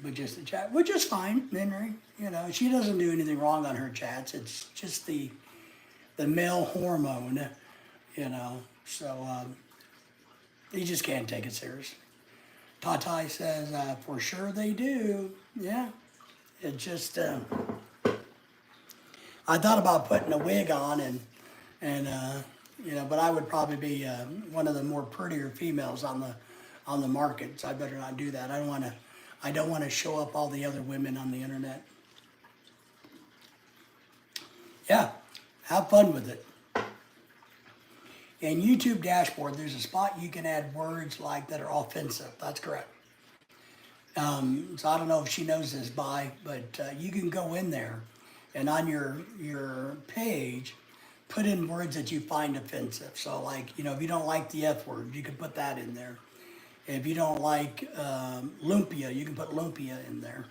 Speaker 1: but just the chat, which is fine, Henry. You know, she doesn't do anything wrong on her chats. It's just the male hormone, you know. So you just can't take it seriously. Tatai says, for sure they do. Yeah, it just, I thought about putting a wig on and you know, but I would probably be one of the more prettier females on the market, so I better not do that. I don't want to show up all the other women on the internet. Yeah, have fun with it. In YouTube dashboard, there's a spot you can add words like that are offensive. That's correct. So I don't know if she knows this but you can go in there and on your page, put in words that you find offensive. So like, you know, if you don't like the F word, you can put that in there. If you don't like lumpia, you can put lumpia in there.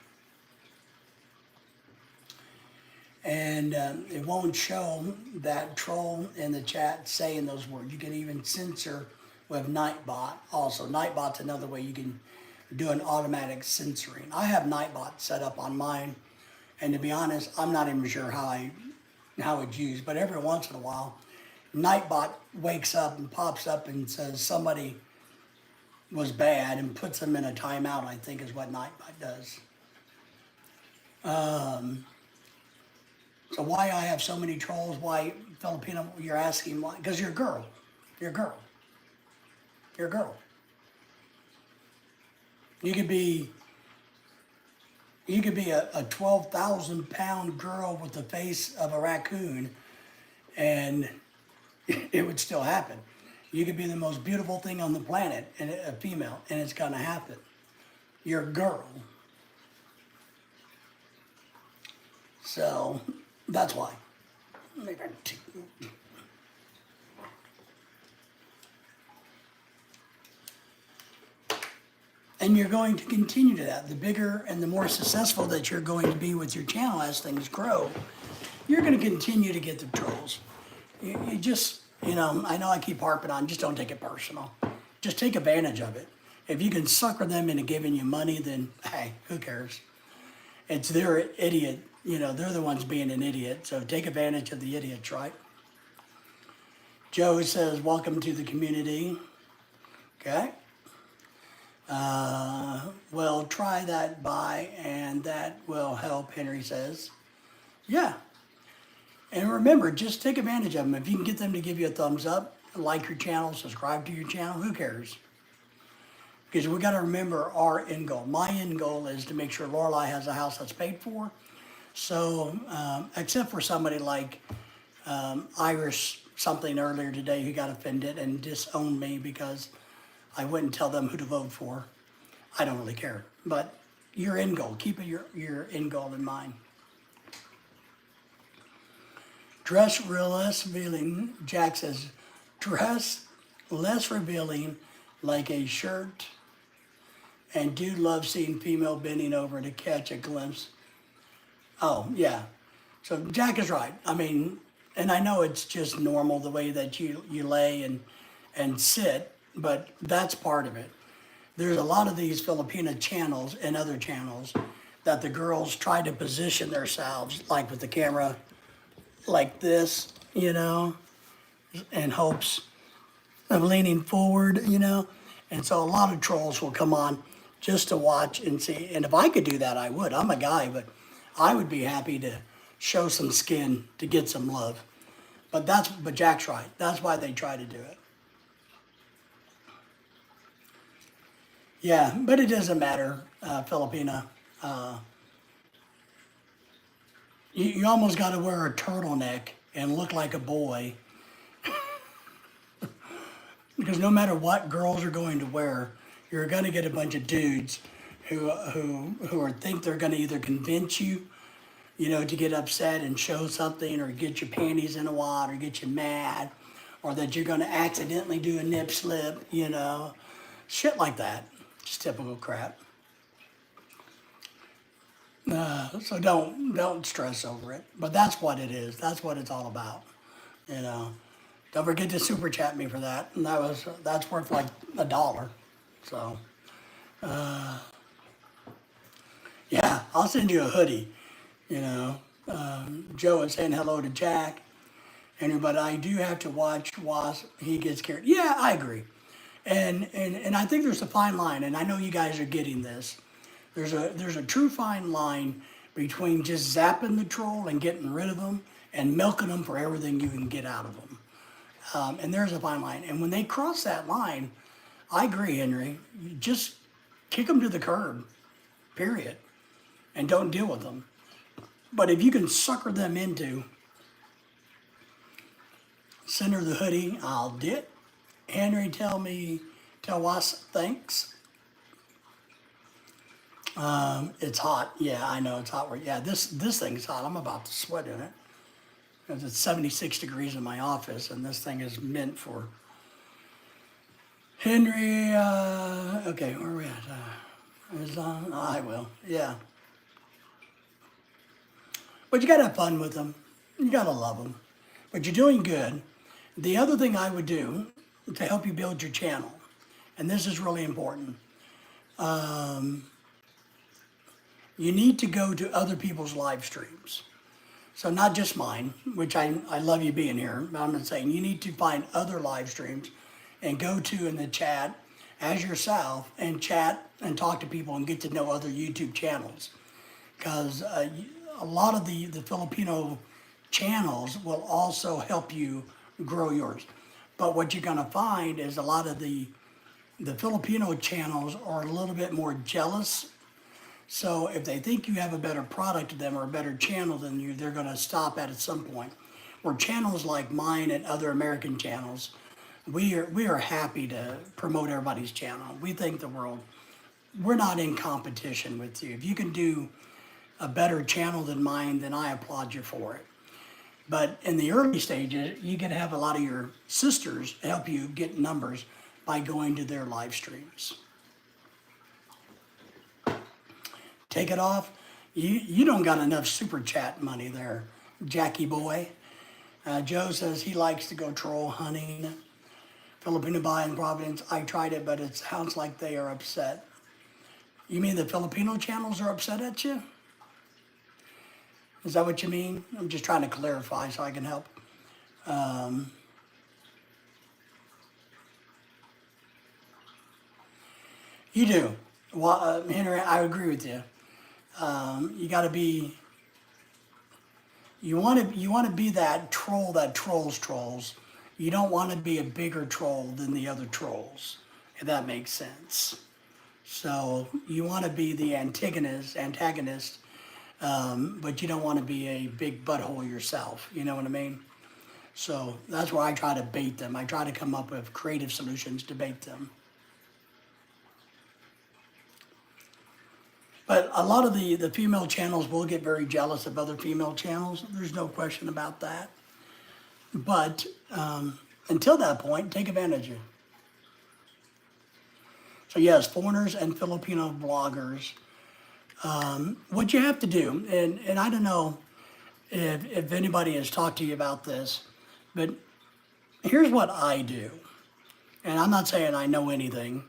Speaker 1: and it won't show that troll in the chat saying those words. You can even censor with Nightbot. Also, Nightbot's another way you can do an automatic censoring. I have Nightbot set up on mine, and to be honest, I'm not even sure how it's used. But every once in a while, Nightbot wakes up and pops up and says somebody was bad and puts them in a timeout. I think is what Nightbot does. So why I have so many trolls? Why Filipino? You're asking why? Because you're a girl. You're a girl. You're a girl. You could be a 12,000-pound girl with the face of a raccoon, and it would still happen. You could be the most beautiful thing on the planet, and a female, and it's gonna happen. You're a girl. So that's why. And you're going to continue to that. The bigger and the more successful that you're going to be with your channel as things grow, you're going to continue to get the trolls. You just, I know I keep harping on, just don't take it personal. Just take advantage of it. If you can sucker them into giving you money, then hey, who cares? It's their idiot, they're the ones being an idiot. So take advantage of the idiots, right? Joe says, welcome to the community. Okay. Well, try that buy and that will help, Henry says. Yeah. And remember, just take advantage of them. If you can get them to give you a thumbs up, like your channel, subscribe to your channel, who cares? Because we got to remember our end goal. My end goal is to make sure Lorelei has a house that's paid for. So, except for somebody like Irish something earlier today who got offended and disowned me because I wouldn't tell them who to vote for. I don't really care. But your end goal, keep your end goal in mind. Dress less revealing, Jack says, dress less revealing like a shirt, and do love seeing female bending over to catch a glimpse. Oh, yeah. So Jack is right. I mean, and I know it's just normal the way that you lay and sit, but that's part of it. There's a lot of these Filipina channels and other channels that the girls try to position themselves, like with the camera like this, in hopes of leaning forward, And so a lot of trolls will come on just to watch and see. And if I could do that, I would. I'm a guy, but I would be happy to show some skin to get some love. But Jack's right. That's why they try to do it. Yeah, but it doesn't matter, Filipina. You almost got to wear a turtleneck and look like a boy. Because no matter what girls are going to wear, you're going to get a bunch of dudes who think they're going to either convince you, to get upset and show something, or get your panties in a wad, or get you mad, or that you're going to accidentally do a nip slip, shit like that. Just typical crap. So don't stress over it. But that's what it is. That's what it's all about. Don't forget to super chat me for that. And that's worth like $1. So, yeah, I'll send you a hoodie. Joe is saying hello to Jack. But I do have to watch Wasp. He gets scared. Yeah, I agree. And I think there's a fine line, and I know you guys are getting this. There's a true fine line between just zapping the troll and getting rid of them and milking them for everything you can get out of them. And there's a fine line. And when they cross that line, I agree, Henry. You just kick them to the curb, period, and don't deal with them. But if you can sucker them into, send her the hoodie, I'll do it. Henry, tell us thanks. It's hot. Yeah, I know it's hot. Yeah, this thing's hot. I'm about to sweat in it. It's 76 degrees in my office, and this thing is meant for Henry. Okay, where are we at? I will. Yeah. But you got to have fun with them. You got to love them. But you're doing good. The other thing I would do to help you build your channel, and this is really important, you need to go to other people's live streams. So not just mine, which I love you being here, but I'm not saying you need to find other live streams and go to in the chat as yourself and chat and talk to people and get to know other YouTube channels. Because a lot of the Filipino channels will also help you grow yours. But what you're gonna find is a lot of the Filipino channels are a little bit more jealous. So if they think you have a better product than them or a better channel than you, they're gonna stop at some point. Where channels like mine and other American channels, we are happy to promote everybody's channel. We think the world. We're not in competition with you. If you can do a better channel than mine, then I applaud you for it. But in the early stages, you can have a lot of your sisters help you get numbers by going to their live streams. Take it off. You don't got enough super chat money there, Jackie boy. Joe says he likes to go troll hunting. Filipino Bay in Providence. I tried it, but it sounds like they are upset. You mean the Filipino channels are upset at you? Is that what you mean? I'm just trying to clarify so I can help. You do. Well, Henry, I agree with you. You got to be. You want to be that troll that trolls trolls. You don't want to be a bigger troll than the other trolls, if that makes sense. So you want to be the antagonist, but you don't want to be a big butthole yourself. You know what I mean? So that's why I try to bait them. I try to come up with creative solutions to bait them. But a lot of the female channels will get very jealous of other female channels. There's no question about that. But until that point, take advantage of it. So yes, foreigners and Filipino bloggers. What you have to do, and I don't know if anybody has talked to you about this, but here's what I do. And I'm not saying I know anything,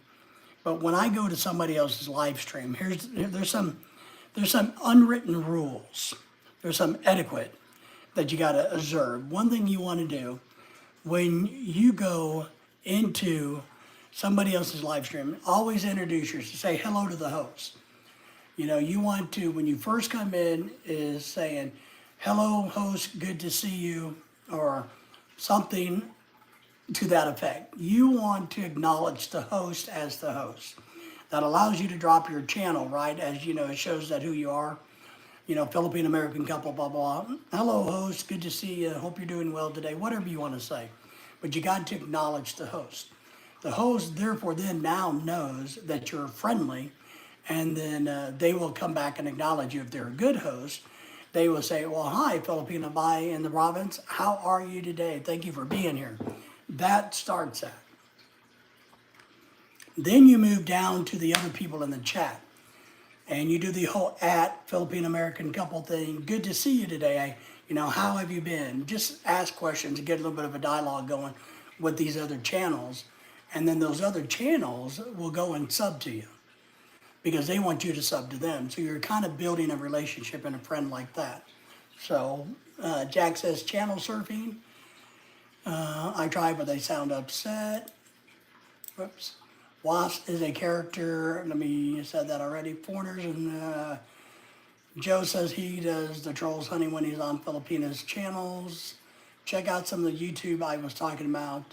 Speaker 1: but when I go to somebody else's live stream, there's some unwritten rules. There's some etiquette that you got to observe. One thing you want to do when you go into somebody else's live stream, always introduce yourself. Say hello to the host. You know, you want to, when you first come in, is saying, hello, host, good to see you, or something to that effect. You want to acknowledge the host as the host. That allows you to drop your channel, right? As you know, it shows that who you are. You know, Philippine American couple, blah, blah. Hello, host, good to see you. Hope you're doing well today. Whatever you want to say. But you got to acknowledge the host. The host, therefore, then now knows that you're friendly, and then they will come back and acknowledge you. If they're a good host, they will say, well, hi, Filipino Bay in the province. How are you today? Thank you for being here. That starts that. Then you move down to the other people in the chat. And you do the whole at Philippine American couple thing. Good to see you today. How have you been? Just ask questions and get a little bit of a dialogue going with these other channels. And then those other channels will go and sub to you because they want you to sub to them. So you're kind of building a relationship and a friend like that. So Jack says channel surfing. I tried, but they sound upset. Whoops. Wasp is a character. I said that already. Foreigners, and Joe says he does the trolls hunting when he's on Filipinos channels. Check out some of the YouTube I was talking about.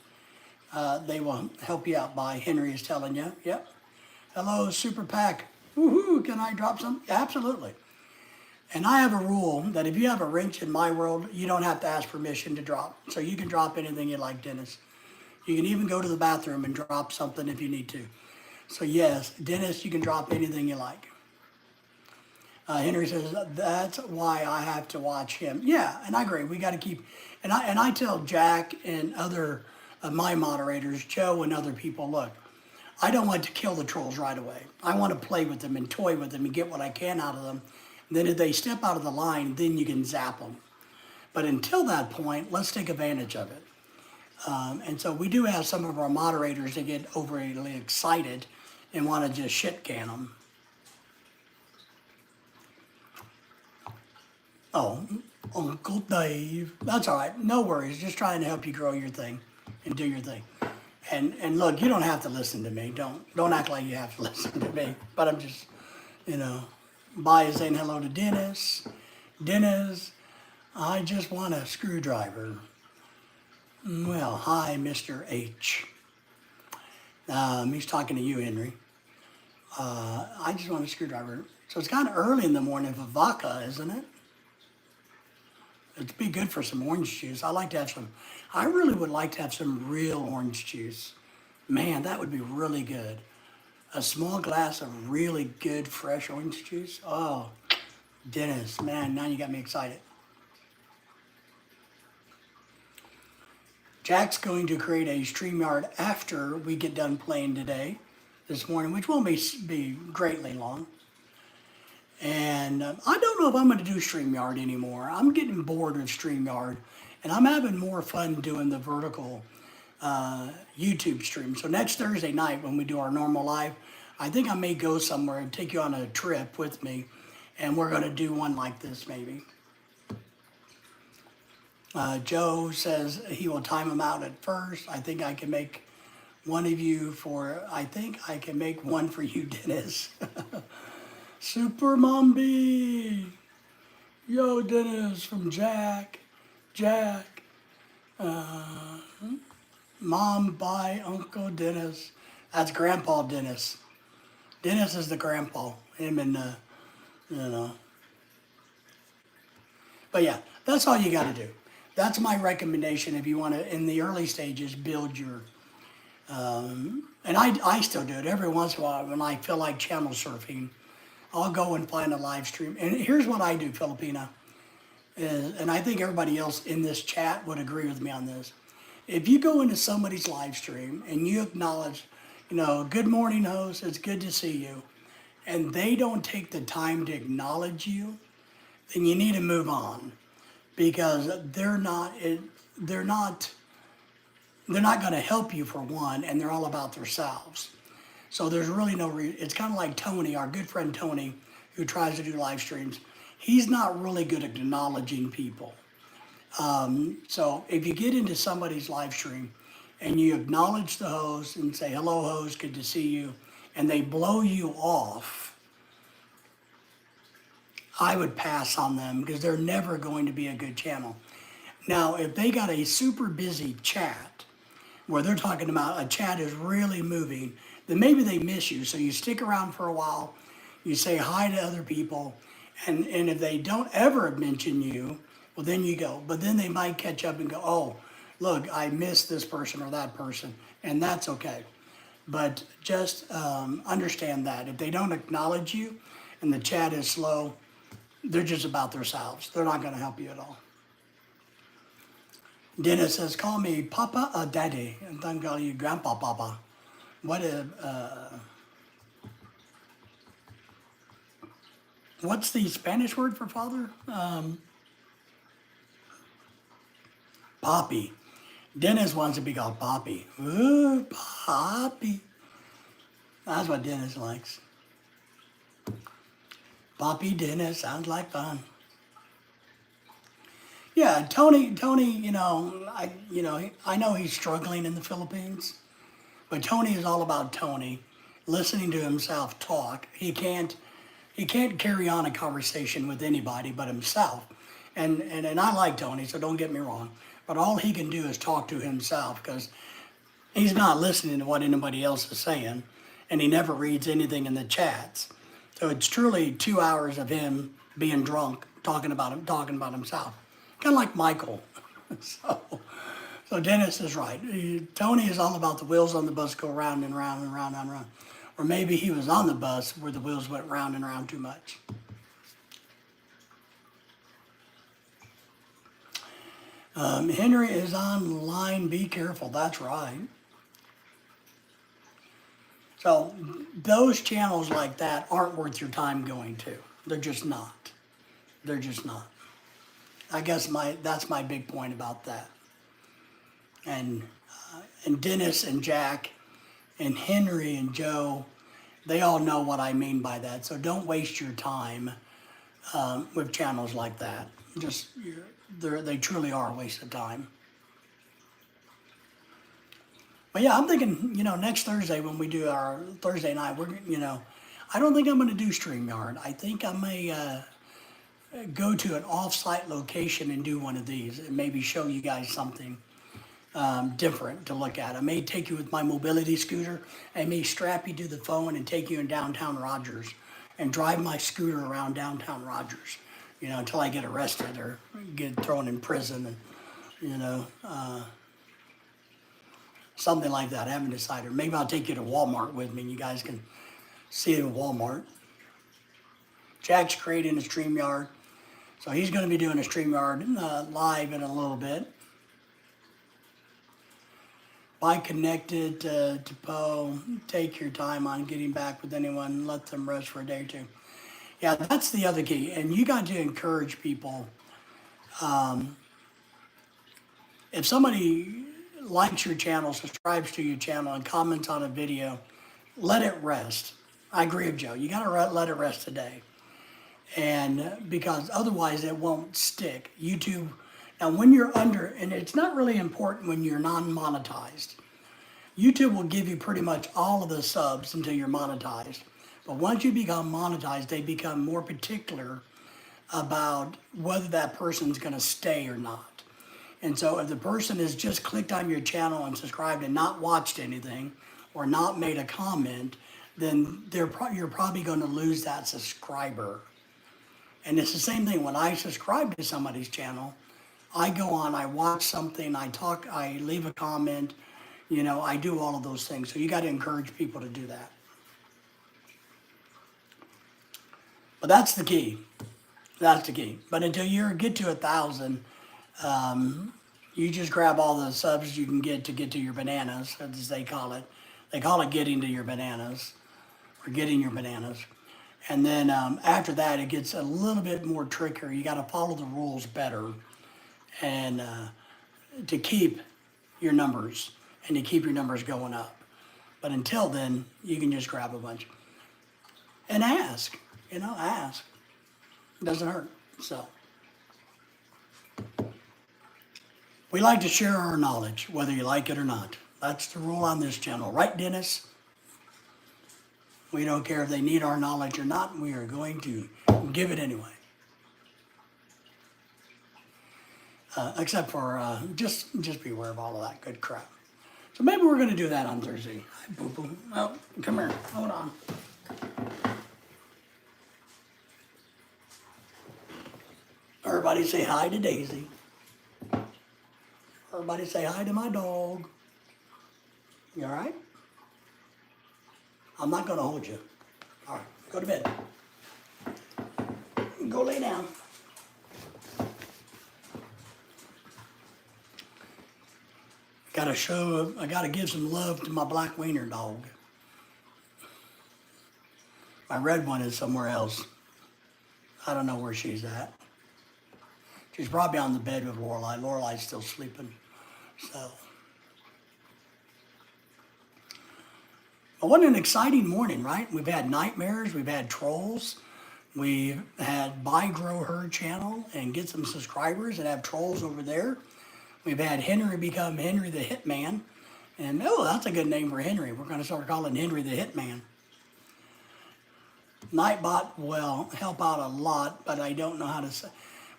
Speaker 1: They will help you out by Henry is telling you. Yep. Hello, Super Pack. Woohoo, can I drop some? Absolutely. And I have a rule that if you have a wrench in my world, you don't have to ask permission to drop. So you can drop anything you like, Dennis. You can even go to the bathroom and drop something if you need to. So yes, Dennis, you can drop anything you like. Henry says, that's why I have to watch him. Yeah, and I agree. We got to keep, and I tell Jack and other of my moderators, Joe and other people, look, I don't want to kill the trolls right away. I want to play with them and toy with them and get what I can out of them. Then if they step out of the line, then you can zap them. But until that point, let's take advantage of it. And so we do have some of our moderators that get overly excited and want to just shit can them. Oh, Uncle Dave. That's all right. No worries. Just trying to help you grow your thing and do your thing. And look, you don't have to listen to me. Don't act like you have to listen to me. But I'm just, you know, by saying hello to Dennis. Dennis, I just want a screwdriver. Well, hi, Mr. H. He's talking to you, Henry. I just want a screwdriver. So it's kind of early in the morning for vodka, isn't it? It'd be good for some orange juice. I really would like to have some real orange juice. Man, that would be really good. A small glass of really good fresh orange juice. Oh, Dennis, man, now you got me excited. Jack's going to create a StreamYard after we get done playing today, this morning, which won't be greatly long. And I don't know if I'm going to do StreamYard anymore. I'm getting bored of StreamYard, and I'm having more fun doing the vertical YouTube stream. So next Thursday night when we do our normal live, I think I may go somewhere and take you on a trip with me, and we're going to do one like this maybe. Joe says he will time him out at first. I think I can make one of you for, I think I can make one for you, Dennis. Super Mombi. Yo, Dennis from Jack. Jack. Mom by Uncle Dennis. That's Grandpa Dennis. Dennis is the grandpa. Him and, you know. But yeah, that's all you got to do. That's my recommendation if you want to, in the early stages, build your, and I still do it every once in a while when I feel like channel surfing. I'll go and find a live stream. And here's what I do, Filipina, and I think everybody else in this chat would agree with me on this. If you go into somebody's live stream and you acknowledge, good morning, host, it's good to see you, and they don't take the time to acknowledge you, then you need to move on, because they're not going to help you, for one, and they're all about themselves. So there's really no reason. It's kind of like Tony, our good friend Tony, who tries to do live streams. He's not really good at acknowledging people. So if you get into somebody's live stream and you acknowledge the host and say, hello, host, good to see you, and they blow you off, I would pass on them, because they're never going to be a good channel. Now, if they got a super busy chat where they're talking about a chat is really moving, then maybe they miss you. So you stick around for a while, you say hi to other people, and if they don't ever mention you, well, then you go. But then they might catch up and go, oh, look, I missed this person or that person, and that's okay. But just understand that if they don't acknowledge you and the chat is slow, they're just about themselves. They're not going to help you at all. Dennis says, call me Papa or Daddy, and then call you Grandpa Papa. What's the Spanish word for father? Papi. Dennis wants to be called Papi. Ooh, Papi. That's what Dennis likes. Papi Dennis sounds like fun. Yeah, Tony, I know he's struggling in the Philippines, but Tony is all about Tony, listening to himself talk. He can't carry on a conversation with anybody but himself. And I like Tony, so don't get me wrong, but all he can do is talk to himself, because he's not listening to what anybody else is saying, and he never reads anything in the chats. So it's truly 2 hours of him being drunk, talking about himself. Kind of like Michael. So Dennis is right. Tony is all about the wheels on the bus go round and round and round and round. Or maybe he was on the bus where the wheels went round and round too much. Henry is online. Be careful. That's right. So those channels like that aren't worth your time going to. They're just not. They're just not. I guess that's my big point about that. And and Dennis and Jack and Henry and Joe, they all know what I mean by that. So don't waste your time with channels like that. Just they truly are a waste of time. But yeah, I'm thinking, next Thursday when we do our Thursday night, I don't think I'm going to do StreamYard. I think I may go to an off-site location and do one of these and maybe show you guys something different to look at. I may take you with my mobility scooter. I may strap you to the phone and take you in downtown Rogers and drive my scooter around downtown Rogers, until I get arrested or get thrown in prison and, something like that. I haven't decided. Maybe I'll take you to Walmart with me and you guys can see it in Walmart. Jack's creating a StreamYard. So he's going to be doing a StreamYard live in a little bit. Buy connected to Poe. Take your time on getting back with anyone. Let them rest for a day or two. Yeah, that's the other key. And you got to encourage people. If somebody likes your channel, subscribes to your channel, and comments on a video, let it rest. I agree with Joe. You got to let it rest today. And because otherwise it won't stick. YouTube, now when you're under, and it's not really important when you're non-monetized. YouTube will give you pretty much all of the subs until you're monetized. But once you become monetized, they become more particular about whether that person's going to stay or not. And so if the person has just clicked on your channel and subscribed and not watched anything or not made a comment, then you're probably going to lose that subscriber. And it's the same thing when I subscribe to somebody's channel. I go on, I watch something, I talk, I leave a comment, I do all of those things. So you got to encourage people to do that. But that's the key. That's the key. But until you get to 1,000, you just grab all the subs you can get to your bananas, as they call it. They call it getting to your bananas, or getting your bananas. And then after that, it gets a little bit more trickier. You got to follow the rules better, and to keep your numbers and to keep your numbers going up. But until then, you can just grab a bunch and ask. Ask. It doesn't hurt. So we like to share our knowledge, whether you like it or not. That's the rule on this channel, right, Dennis? We don't care if they need our knowledge or not. We are going to give it anyway. Except for just be aware of all of that good crap. So maybe we're going to do that on Thursday. Hi, Boo Boo. Oh, come here. Hold on. Everybody say hi to Daisy. Everybody say hi to my dog. You all right? I'm not going to hold you. All right, go to bed. Go lay down. I gotta give some love to my black wiener dog. My red one is somewhere else. I don't know where she's at. She's probably on the bed with Lorelai. Lorelai's still sleeping, so. But what an exciting morning, right? We've had nightmares, we've had trolls, we've had Buy Grow Her channel and get some subscribers and have trolls over there. We've had Henry become Henry the Hitman. And that's a good name for Henry. We're going to start calling Henry the Hitman. Nightbot will help out a lot, but I don't know how to set.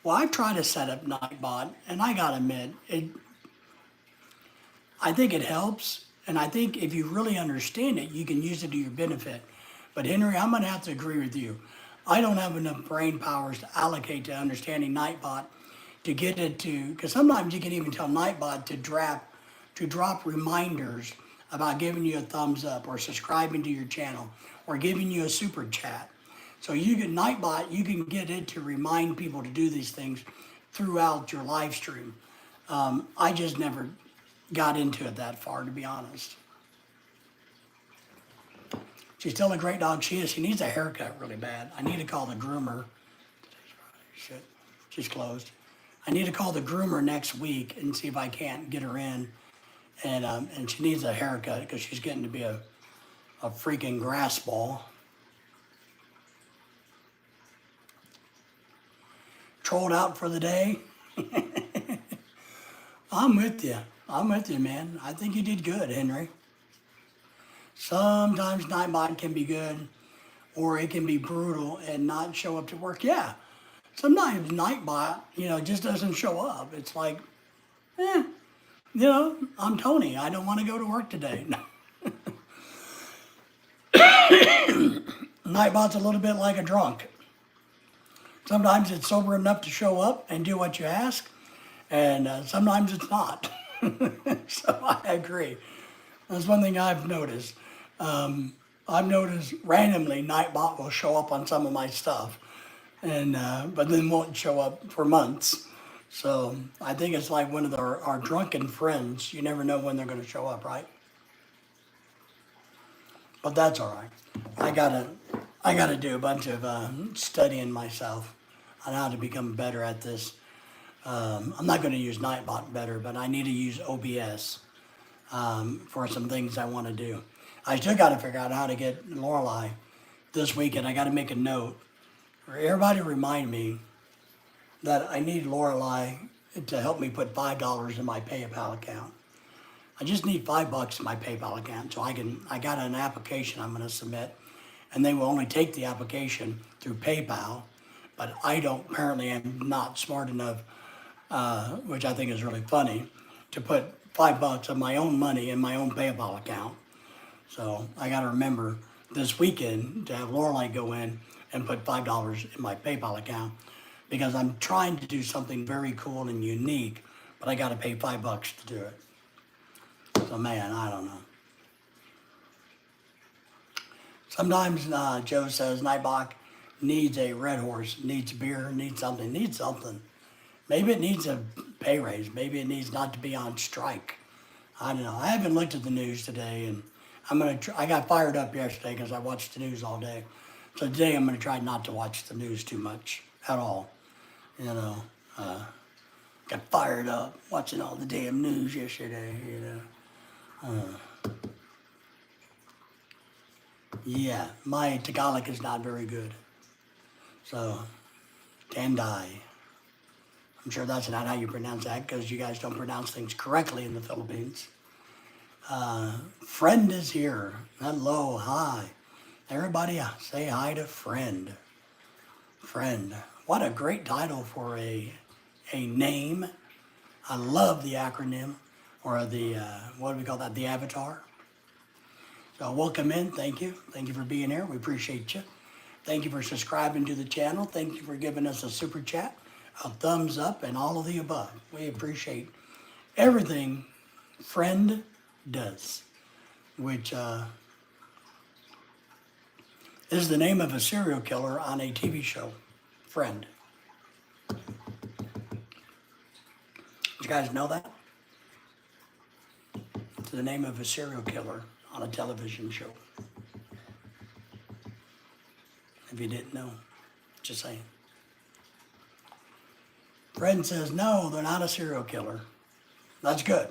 Speaker 1: Well, I've tried to set up Nightbot, and I got to admit, I think it helps. And I think if you really understand it, you can use it to your benefit. But Henry, I'm going to have to agree with you. I don't have enough brain powers to allocate to understanding Nightbot to get it to, because sometimes you can even tell Nightbot to drop reminders about giving you a thumbs up or subscribing to your channel or giving you a super chat. So Nightbot, you can get it to remind people to do these things throughout your live stream. I just never got into it that far, to be honest. She's still a great dog. She is. She needs a haircut really bad. I need to call the groomer. Shit, she's closed. I need to call the groomer next week and see if I can't get her in. And she needs a haircut because she's getting to be a freaking grass ball. Trolled out for the day. I'm with you. I'm with you, man. I think you did good, Henry. Sometimes Nightbot can be good, or it can be brutal and not show up to work. Yeah. Sometimes Nightbot, just doesn't show up. It's like, I'm Tony. I don't want to go to work today. Nightbot's a little bit like a drunk. Sometimes it's sober enough to show up and do what you ask, and sometimes it's not. So I agree. That's one thing I've noticed. I've noticed randomly Nightbot will show up on some of my stuff, and but then won't show up for months. So I think it's like one of our drunken friends. You never know when they're going to show up, right? But that's all right. I gotta do a bunch of studying myself on how to become better at this. I'm not going to use Nightbot better, but I need to use OBS for some things I want to do. I still got to figure out how to get Lorelei this weekend. I got to make a note. Everybody remind me that I need Lorelei to help me put $5 in my PayPal account. I just need $5 in my PayPal account so I got an application I'm going to submit, and they will only take the application through PayPal, but apparently am not smart enough, which I think is really funny, to put $5 of my own money in my own PayPal account. So I got to remember this weekend to have Lorelei go in and put $5 in my PayPal account, because I'm trying to do something very cool and unique, but I got to pay $5 to do it. So man, I don't know. Sometimes Joe says Nightbot needs a red horse, needs beer, needs something. Maybe it needs a pay raise. Maybe it needs not to be on strike. I don't know. I haven't looked at the news today, and I got fired up yesterday because I watched the news all day. So today I'm going to try not to watch the news too much at all. Got fired up watching all the damn news yesterday, Yeah, my Tagalog is not very good. So, Tanday. I'm sure that's not how you pronounce that, because you guys don't pronounce things correctly in the Philippines. Friend is here. Hello, hi. Everybody say hi to Friend. Friend. What a great title for a name. I love the acronym, or the, what do we call that, the avatar. So welcome in, thank you. Thank you for being here, we appreciate you. Thank you for subscribing to the channel. Thank you for giving us a super chat, a thumbs up, and all of the above. We appreciate everything Friend does, which is the name of a serial killer on a TV show, Friend. Did you guys know that? It's the name of a serial killer on a television show. If you didn't know, just saying. Friend says, no, they're not a serial killer. That's good.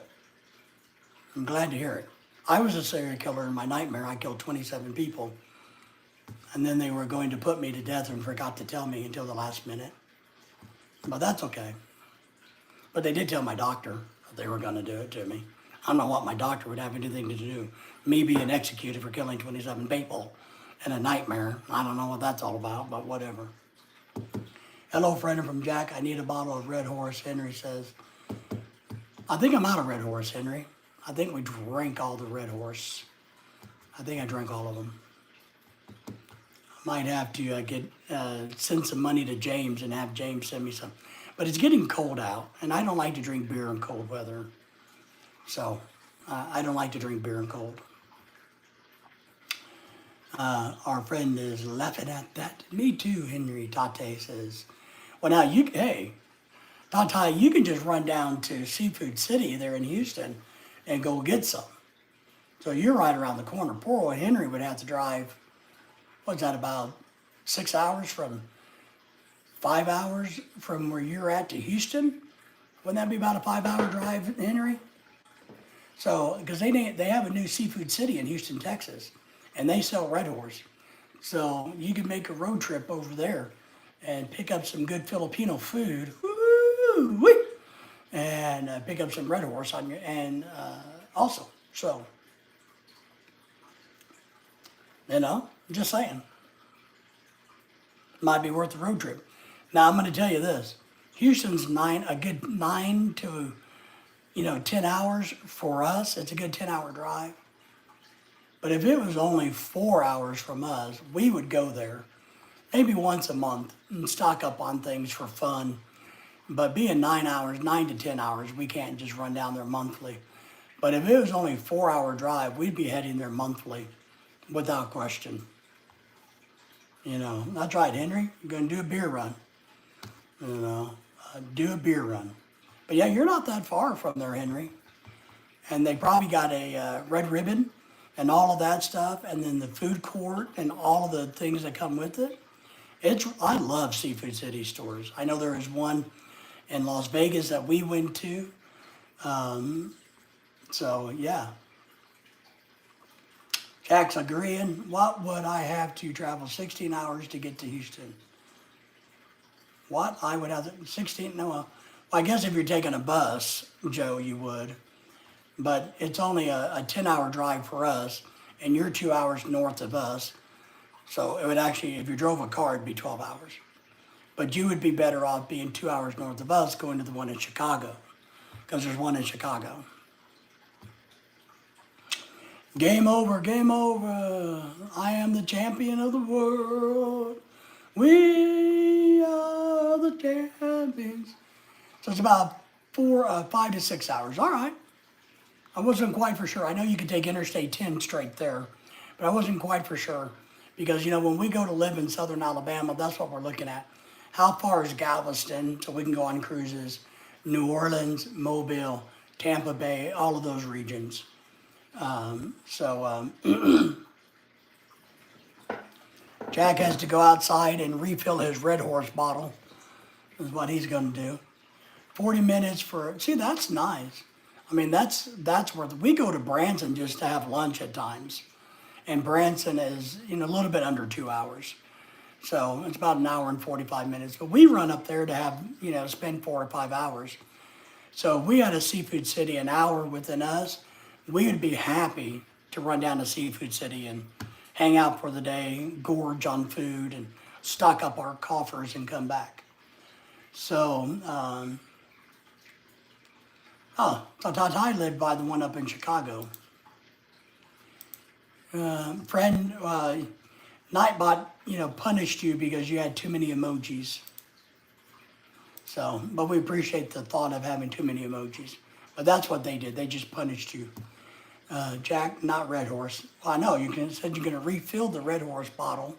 Speaker 1: I'm glad to hear it. I was a serial killer in my nightmare. I killed 27 people. And then they were going to put me to death and forgot to tell me until the last minute. But that's okay. But they did tell my doctor that they were going to do it to me. I don't know what my doctor would have anything to do. Me being executed for killing 27 people in a nightmare. I don't know what that's all about, but whatever. Hello, friend from Jack. I need a bottle of Red Horse, Henry says. I think I'm out of Red Horse, Henry. I think we drank all the Red Horse. I think I drank all of them. I might have to send some money to James and have James send me some. But it's getting cold out, and I don't like to drink beer in cold weather. So I don't like to drink beer in cold. Our friend is laughing at that. Me too, Henry Tate says. Well, now, hey, Tate, you can just run down to Seafood City there in Houston and go get some. So you're right around the corner. Poor old Henry would have to drive, what's that, about 6 hours from 5 hours from where you're at to Houston. Wouldn't that be about a 5 hour drive, Henry? So, because they have a new seafood city in Houston, Texas, and they sell Red Horse. So you can make a road trip over there and pick up some good Filipino food, woo-wee, and pick up some Red Horse on your and also. So, just saying, might be worth the road trip. Now I'm going to tell you this: Houston's a good 9 to 10 hours for us. It's a good 10 hour drive. But if it was only 4 hours from us, we would go there maybe once a month and stock up on things for fun. But being 9 hours, 9 to 10 hours, we can't just run down there monthly. But if it was only a 4 hour drive, we'd be heading there monthly without question. That's right, Henry. You're going to do a beer run. Do a beer run. But yeah, you're not that far from there, Henry. And they probably got a red ribbon and all of that stuff, and then the food court and all of the things that come with it. I love Seafood City stores. I know there is one in Las Vegas that we went to. So yeah. Jack's agreeing. What would I have to travel 16 hours to get to Houston? What I would have to, 16? No, well, I guess if you're taking a bus, Joe, you would. But it's only a 10 hour drive for us, and you're 2 hours north of us. So it would actually, if you drove a car, it'd be 12 hours. But you would be better off being 2 hours north of us going to the one in Chicago, because there's one in Chicago. Game over, game over. I am the champion of the world. We are the champions. So it's about 5 to 6 hours. All right. I wasn't quite for sure. I know you could take Interstate 10 straight there, but I wasn't quite for sure because, when we go to live in southern Alabama, that's what we're looking at. How far is Galveston so we can go on cruises? New Orleans, Mobile, Tampa Bay, all of those regions. Jack has to go outside and refill his Red Horse bottle, is what he's going to do. 40 minutes see, that's nice. I mean, that's worth it. We go to Branson just to have lunch at times. And Branson is, a little bit under 2 hours. So it's about an hour and 45 minutes. But we run up there to have, spend 4 or 5 hours. So if we had a Seafood City an hour within us, we would be happy to run down to Seafood City and hang out for the day, gorge on food, and stock up our coffers and come back. So, so I lived by the one up in Chicago. Friend, Nightbot, punished you because you had too many emojis. So, but we appreciate the thought of having too many emojis. But that's what they did. They just punished you. Jack, not Red Horse. Well, I know, said you're going to refill the Red Horse bottle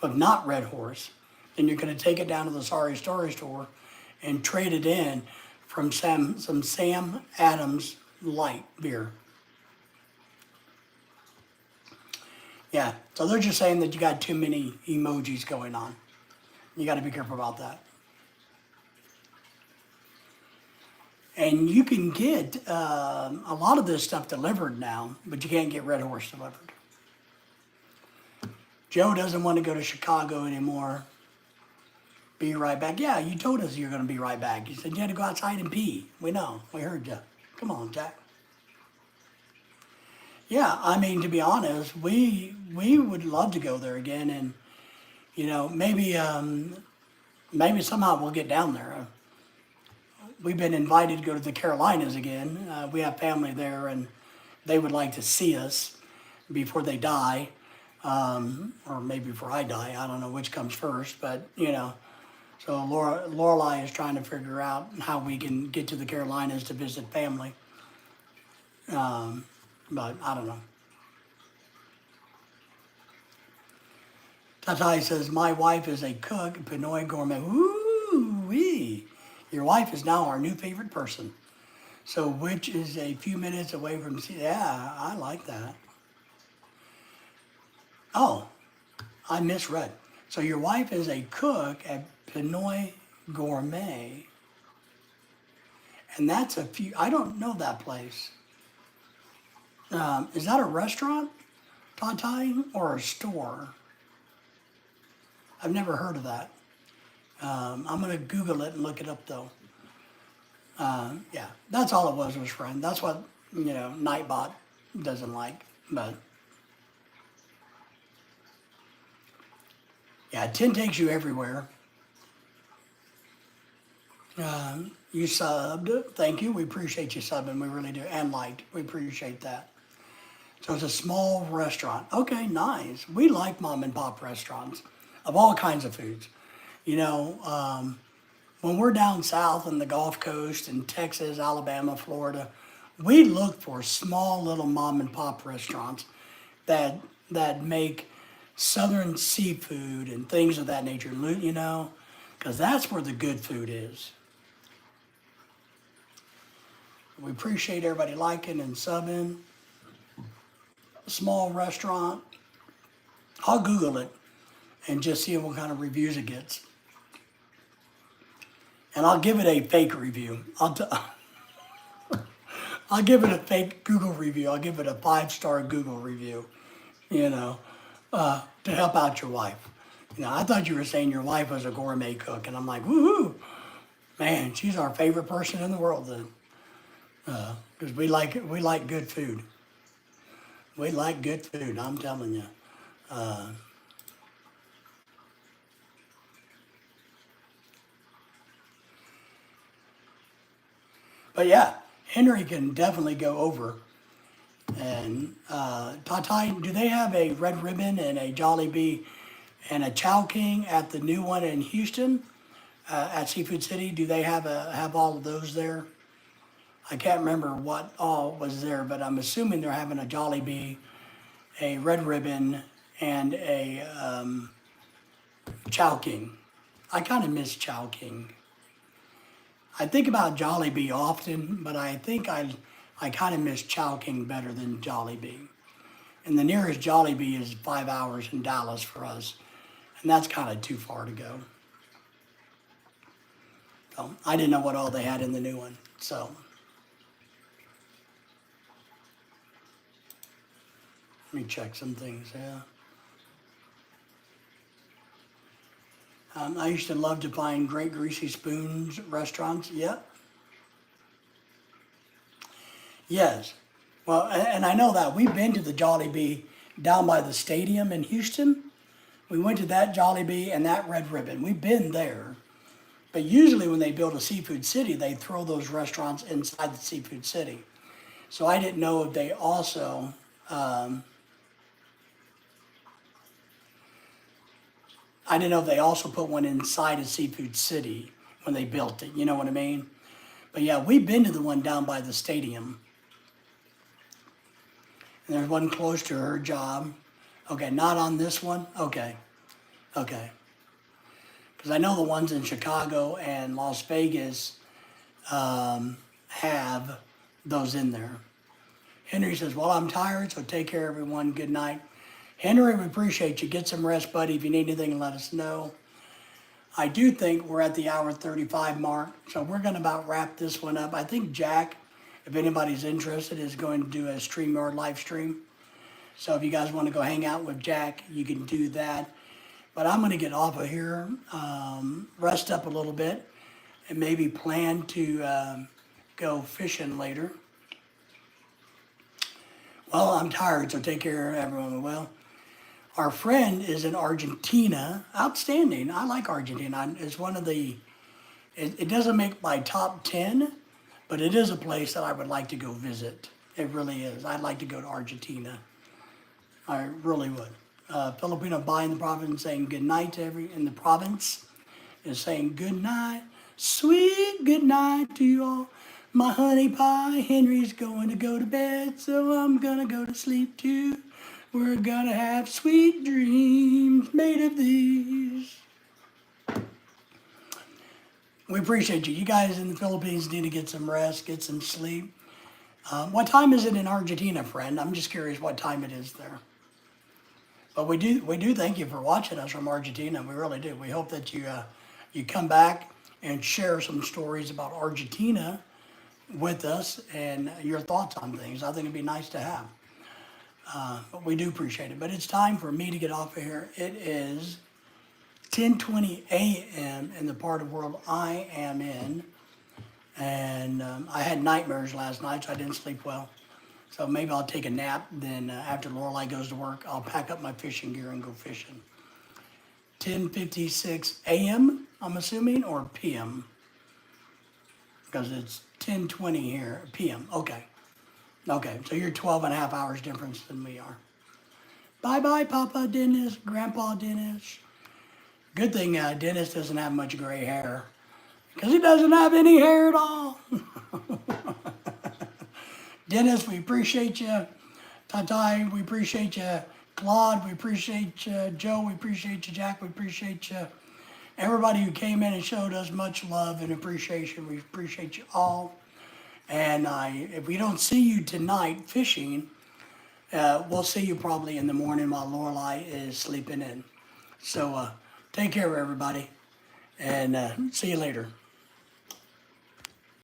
Speaker 1: of not Red Horse. Then you're going to take it down to the Sorry Story store and trade it in from some Sam Adams light beer. Yeah, so they're just saying that you got too many emojis going on. You got to be careful about that. And you can get a lot of this stuff delivered now, but you can't get Red Horse delivered. Joe doesn't want to go to Chicago anymore. Be right back. Yeah, you told us you're going to be right back. You said you had to go outside and pee. We know. We heard you. Come on, Jack. Yeah, I mean, to be honest, we would love to go there again, and maybe somehow we'll get down there. We've been invited to go to the Carolinas again. We have family there, and they would like to see us before they die, or maybe before I die. I don't know which comes first, but So Lorelai is trying to figure out how we can get to the Carolinas to visit family. But I don't know. Tatai says, my wife is a cook, Pinoy gourmet. Woo-wee. Your wife is now our new favorite person. So which is a few minutes away from, yeah, I like that. Oh, I misread. So your wife is a cook at Pinoy Gourmet, and that's a few. I don't know that place. Is that a restaurant, Tatai, or a store? I've never heard of that. I'm gonna Google it and look it up though. Yeah, that's all it was friend. That's what Nightbot doesn't like, but yeah, 10 takes you everywhere. You subbed. Thank you. We appreciate you subbing. We really do. And liked. We appreciate that. So it's a small restaurant. Okay, nice. We like mom and pop restaurants of all kinds of foods. You know, when we're down south in the Gulf Coast in Texas, Alabama, Florida, we look for small little mom and pop restaurants that make southern seafood and things of that nature, you know, because that's where the good food is. We appreciate everybody liking and subbing. Small restaurant. I'll Google it and just see what kind of reviews it gets. And I'll give it a fake review. I'll give it a fake Google review. I'll give it a 5-star Google review, to help out your wife. I thought you were saying your wife was a gourmet cook, and I'm like, woohoo! Man, she's our favorite person in the world then. Because we like good food. We like good food, I'm telling you. But yeah, Henry can definitely go over. And Tatai, do they have a Red Ribbon and a Jollibee and a Chowking at the new one in Houston at Seafood City? Do they have all of those there? I can't remember what all was there, but I'm assuming they're having a Jollibee, a Red Ribbon, and a Chowking. I kind of miss Chowking. I think about Jollibee often, but I think I kind of miss Chowking better than Jollibee. And the nearest Jollibee is 5 hours in Dallas for us, and that's kind of too far to go. So I didn't know what all they had in the new one, so. Let me check some things, yeah. I used to love to find great greasy spoons restaurants. Yep. Yes. Well, and I know that. We've been to the Jollibee down by the stadium in Houston. We went to that Jollibee and that Red Ribbon. We've been there. But usually when they build a Seafood City, they throw those restaurants inside the Seafood City. So I didn't know if they also... I didn't know if they also put one inside of Seafood City when they built it, you know what I mean? But yeah, we've been to the one down by the stadium. And there's one close to her job. Okay, not on this one? Okay. Because I know the ones in Chicago and Las Vegas have those in there. Henry says, well, I'm tired, so take care, everyone. Good night. Henry, we appreciate you. Get some rest, buddy. If you need anything, let us know. I do think we're at the hour 35 mark, so we're going to about wrap this one up. I think Jack, if anybody's interested, is going to do a StreamYard live stream. So if you guys want to go hang out with Jack, you can do that. But I'm going to get off of here, rest up a little bit, and maybe plan to go fishing later. Well, I'm tired, so take care, everyone. Well, our friend is in Argentina. Outstanding. I like Argentina. It's one of the, it doesn't make my top 10, but it is a place that I would like to go visit. It really is. I'd like to go to Argentina. I really would. Filipino Bay in the province saying good night to in the province is saying good night. Sweet good night to you all. My honey pie, Henry's going to go to bed, so I'm gonna go to sleep too. We're gonna have sweet dreams made of these. We appreciate you. You guys in the Philippines need to get some rest, get some sleep. What time is it in Argentina, friend? I'm just curious what time it is there. But we do thank you for watching us from Argentina. We really do. We hope that you come back and share some stories about Argentina with us and your thoughts on things. I think it'd be nice to have. But we do appreciate it. But it's time for me to get off of here. It is 10:20 a.m. in the part of the world I am in, and I had nightmares last night, so I didn't sleep well. So maybe I'll take a nap. Then after Lorelai goes to work, I'll pack up my fishing gear and go fishing. 10:56 a.m. I'm assuming, or p.m. because it's 10:20 here p.m. Okay. Okay, so you're 12 and a half hours difference than we are. Bye-bye, Papa Dennis, Grandpa Dennis. Good thing Dennis doesn't have much gray hair, because he doesn't have any hair at all. Dennis, we appreciate you. Tati, we appreciate you. Claude, we appreciate you. Joe, we appreciate you. Jack, we appreciate you. Everybody who came in and showed us much love and appreciation, we appreciate you all. And if we don't see you tonight fishing, we'll see you probably in the morning while Lorelai is sleeping in. So take care, everybody, and see you later.